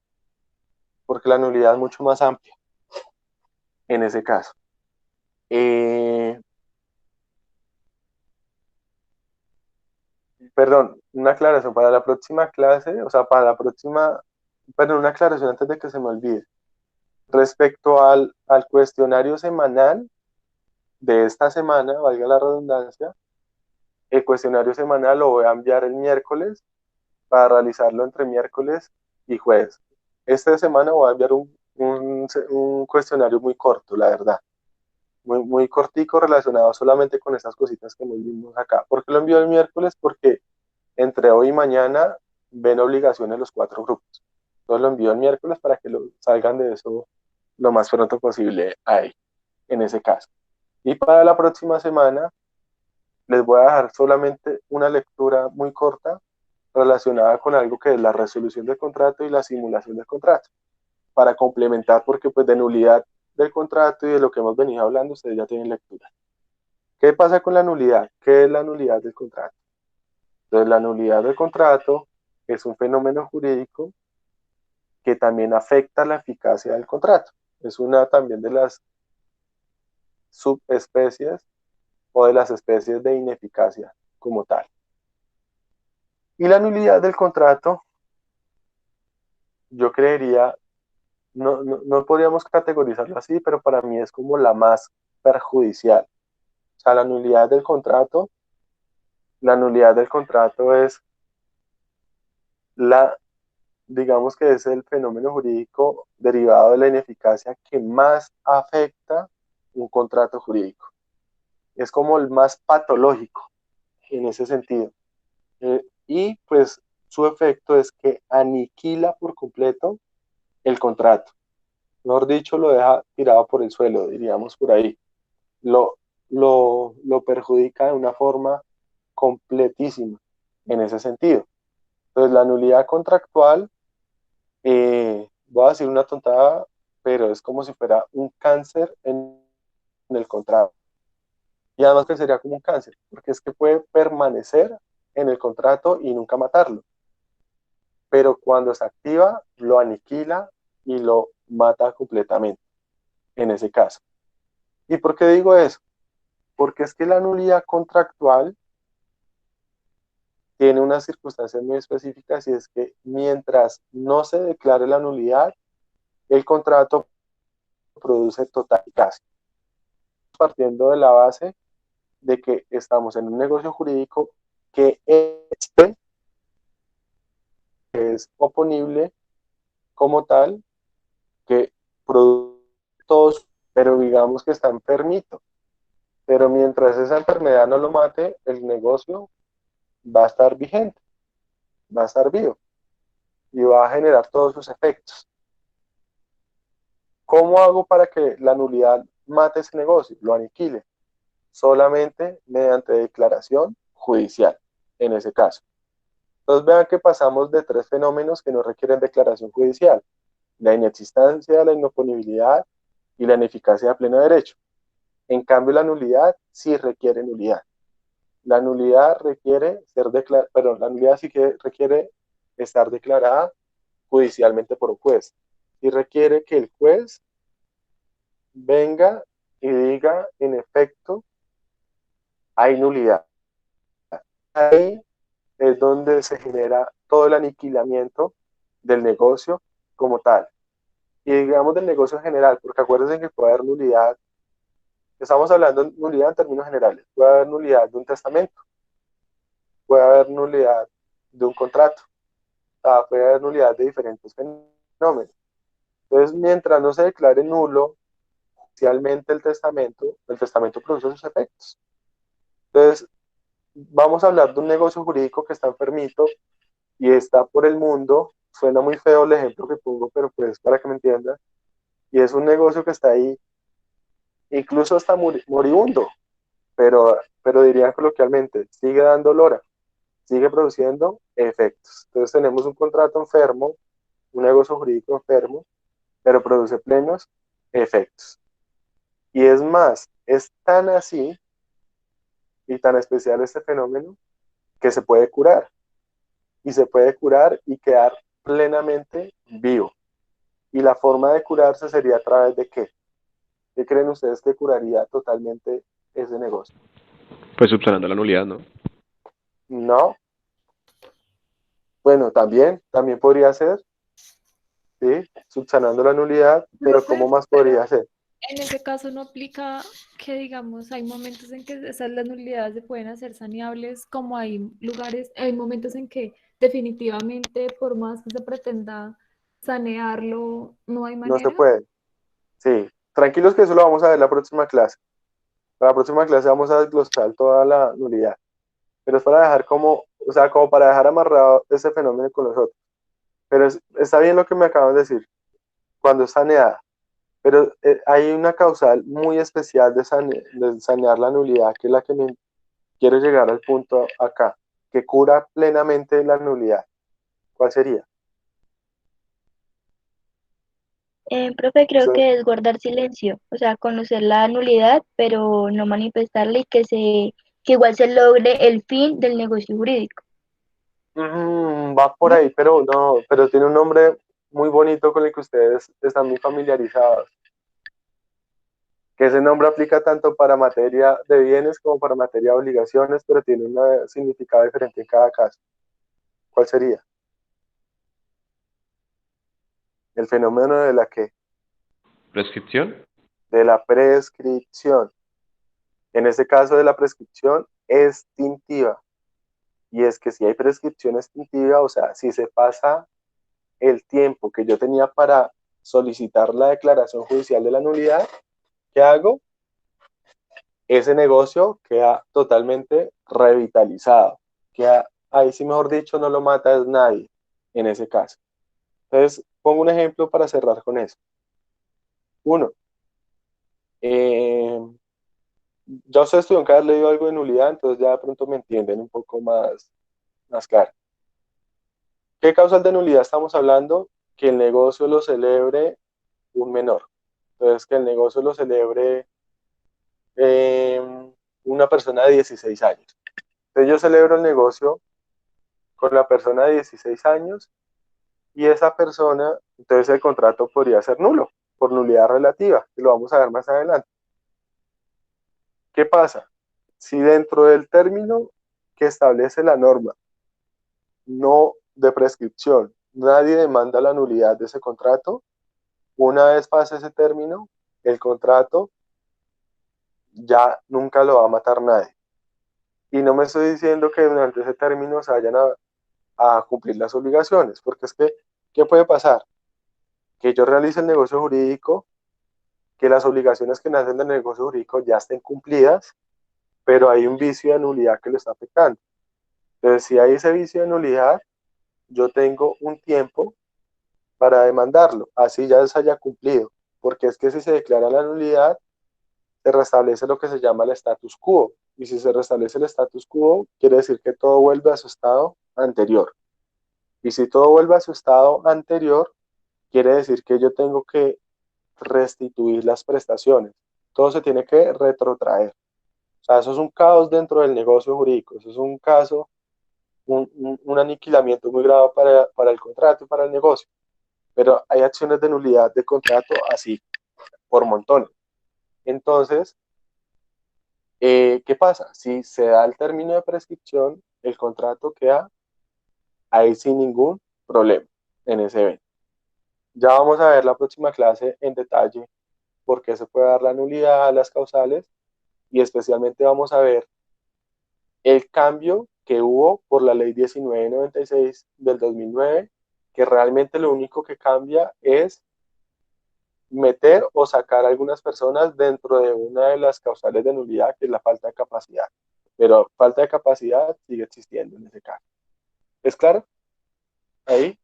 porque la nulidad es mucho más amplia en ese caso. Perdón, una aclaración para la próxima clase, o sea, para la próxima, perdón, una aclaración antes de que se me olvide. Respecto al cuestionario semanal de esta semana, valga la redundancia, el cuestionario semanal lo voy a enviar el miércoles para realizarlo entre miércoles y jueves. Esta semana voy a enviar un cuestionario muy corto, la verdad. Muy cortico relacionado solamente con esas cositas que nos vimos acá. ¿Por qué lo envío el miércoles? Porque entre hoy y mañana ven obligaciones los 4 grupos. Entonces lo envío el miércoles para que salgan de eso lo más pronto posible ahí, en ese caso. Y para la próxima semana les voy a dejar solamente una lectura muy corta relacionada con algo que es la resolución del contrato y la simulación del contrato, para complementar, porque pues de nulidad del contrato y de lo que hemos venido hablando, ustedes ya tienen lectura. ¿Qué pasa con la nulidad? ¿Qué es la nulidad del contrato? Entonces, la nulidad del contrato es un fenómeno jurídico que también afecta la eficacia del contrato. Es una también de las subespecies o de las especies de ineficacia como tal. Y la nulidad del contrato, yo creería, no podríamos categorizarlo así, pero para mí es como la más perjudicial. O sea, la nulidad del contrato es digamos que es el fenómeno jurídico derivado de la ineficacia que más afecta un contrato jurídico. Es como el más patológico en ese sentido. Y pues su efecto es que aniquila por completo el contrato. Mejor dicho, lo deja tirado por el suelo, diríamos por ahí. Lo perjudica de una forma completísima en ese sentido. Entonces, la nulidad contractual, voy a decir una tontada, pero es como si fuera un cáncer en el contrato. Y además que sería como un cáncer, porque es que puede permanecer en el contrato y nunca matarlo. Pero cuando se activa, lo aniquila y lo mata completamente, en ese caso. ¿Y por qué digo eso? Porque es que la nulidad contractual tiene unas circunstancias muy específicas y es que mientras no se declare la nulidad, el contrato produce total eficacia. partiendo de la base de que estamos en un negocio jurídico que es oponible como tal, que produce todos, pero digamos que está enfermito. Pero mientras esa enfermedad no lo mate, el negocio va a estar vigente, va a estar vivo y va a generar todos sus efectos. ¿Cómo hago para que la nulidad mate ese negocio, lo aniquile? Solamente mediante declaración judicial, en ese caso. Entonces vean que pasamos de 3 fenómenos que no requieren declaración judicial: la inexistencia, la inoponibilidad y la ineficacia de pleno derecho. En cambio, la nulidad sí requiere nulidad. La nulidad requiere la nulidad sí que requiere estar declarada judicialmente por un juez. Y requiere que el juez venga y diga, en efecto, hay nulidad. Ahí es donde se genera todo el aniquilamiento del negocio como tal. Y digamos del negocio en general, porque acuérdense que puede haber nulidad, estamos hablando de nulidad en términos generales, puede haber nulidad de un testamento, puede haber nulidad de un contrato, puede haber nulidad de diferentes fenómenos. Entonces, mientras no se declare nulo oficialmente el testamento produce sus efectos. Entonces, vamos a hablar de un negocio jurídico que está enfermito y está por el mundo. Suena muy feo el ejemplo que pongo, pero pues para que me entiendan. Y es un negocio que está ahí, incluso está moribundo, pero dirían coloquialmente, sigue dando lora, sigue produciendo efectos. Entonces tenemos un contrato enfermo, un negocio jurídico enfermo, pero produce plenos efectos. Y es más, es tan así y tan especial este fenómeno que se puede curar. Y se puede curar y quedar plenamente vivo. Y la forma de curarse sería a través de ¿qué? ¿Qué creen ustedes que curaría totalmente ese negocio? Pues subsanando la nulidad, ¿no? No. Bueno, también podría ser, ¿sí? Subsanando la nulidad, pero ¿cómo más podría ser? En ese caso no aplica que, digamos, hay momentos en que esas las nulidades se pueden hacer saneables, como hay lugares, hay momentos en que definitivamente, por más que se pretenda sanearlo, no hay No se manera. puede. Sí. Tranquilos que eso lo vamos a ver en la próxima clase. Para la próxima clase vamos a desglosar toda la nulidad. Pero es para dejar como para dejar amarrado ese fenómeno con los otros. Pero está bien lo que me acaban de decir, cuando es saneada. Pero hay una causal muy especial de sanear la nulidad, que es la que me quiero llegar al punto acá, que cura plenamente la nulidad. ¿Cuál sería? Profe, creo Eso- que es guardar silencio, o sea, conocer la nulidad, pero no manifestarla y que igual se logre el fin del negocio jurídico. Va por ahí, pero no, pero tiene un nombre muy bonito con el que ustedes están muy familiarizados. Que ese nombre aplica tanto para materia de bienes como para materia de obligaciones, pero tiene un significado diferente en cada caso. ¿Cuál sería? El fenómeno de la que, Prescripción. de la prescripción. En este caso de la prescripción extintiva. Y es que si hay prescripción extintiva, o sea, si se pasa el tiempo que yo tenía para solicitar la declaración judicial de la nulidad, ¿qué hago? Ese negocio queda totalmente revitalizado. Queda, ahí sí, mejor dicho, no lo mata es nadie en ese caso. Entonces, pongo un ejemplo para cerrar con eso. Uno, ya ustedes tuvieron que haber leído algo de nulidad, entonces ya de pronto me entienden un poco más claro. ¿Qué causal de nulidad estamos hablando? Que el negocio lo celebre un menor. Entonces, que el negocio lo celebre una persona de 16 años. Entonces, yo celebro el negocio con la persona de 16 años y esa persona, entonces el contrato podría ser nulo, por nulidad relativa, y lo vamos a ver más adelante. ¿Qué pasa? Si dentro del término que establece la norma, no de prescripción, nadie demanda la nulidad de ese contrato, una vez pase ese término, el contrato ya nunca lo va a matar nadie. Y no me estoy diciendo que durante ese término se vayan a cumplir las obligaciones, porque es que, ¿qué puede pasar? Que yo realice el negocio jurídico, que las obligaciones que nacen del negocio jurídico ya estén cumplidas, pero hay un vicio de nulidad que lo está afectando. Entonces, si hay ese vicio de nulidad, yo tengo un tiempo para demandarlo, así ya se haya cumplido, porque es que si se declara la nulidad, se restablece lo que se llama el status quo, y si se restablece el status quo, quiere decir que todo vuelve a su estado anterior. Y si todo vuelve a su estado anterior, quiere decir que yo tengo que restituir las prestaciones. Todo se tiene que retrotraer. O sea, eso es un caos dentro del negocio jurídico. Eso es un caso, un aniquilamiento muy grave para el contrato y para el negocio. Pero hay acciones de nulidad de contrato así, por montones. Entonces, ¿qué pasa? Si se da el término de prescripción, el contrato queda ahí sin ningún problema en ese evento. Ya vamos a ver la próxima clase en detalle por qué se puede dar la nulidad, las causales, y especialmente vamos a ver el cambio que hubo por la ley 1996 del 2009, que realmente lo único que cambia es meter o sacar a algunas personas dentro de una de las causales de nulidad, que es la falta de capacidad. Pero falta de capacidad sigue existiendo en ese caso. ¿Es claro? ¿Ahí?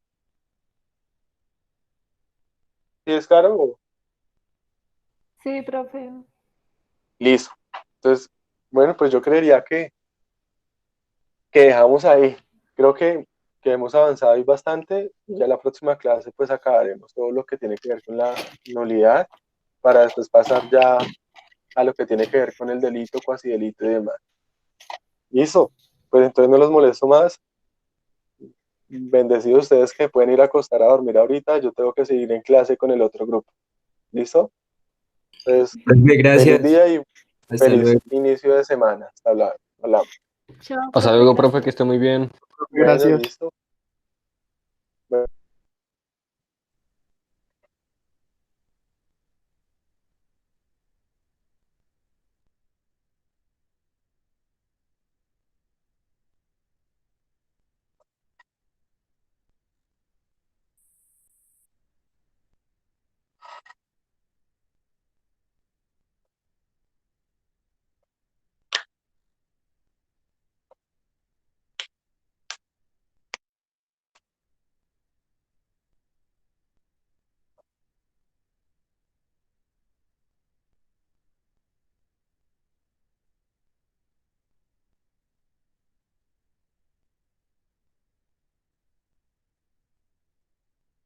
¿Sí es claro? Sí, profe. Listo. Entonces, bueno, pues yo creería que dejamos ahí. Creo que hemos avanzado ahí bastante. Ya la próxima clase pues acabaremos todo lo que tiene que ver con la nulidad para después pasar ya a lo que tiene que ver con el delito, cuasi delito y demás. Listo. Pues entonces no los molesto más. Bendecidos ustedes que pueden ir a acostar a dormir ahorita. Yo tengo que seguir en clase con el otro grupo. ¿Listo? Entonces, Profe, feliz gracias. día y Hasta feliz luego. inicio de semana. Hasta hablamos. Chao, Hasta profe, luego, profe, gracias. que esté muy bien. Bueno, Gracias. listo.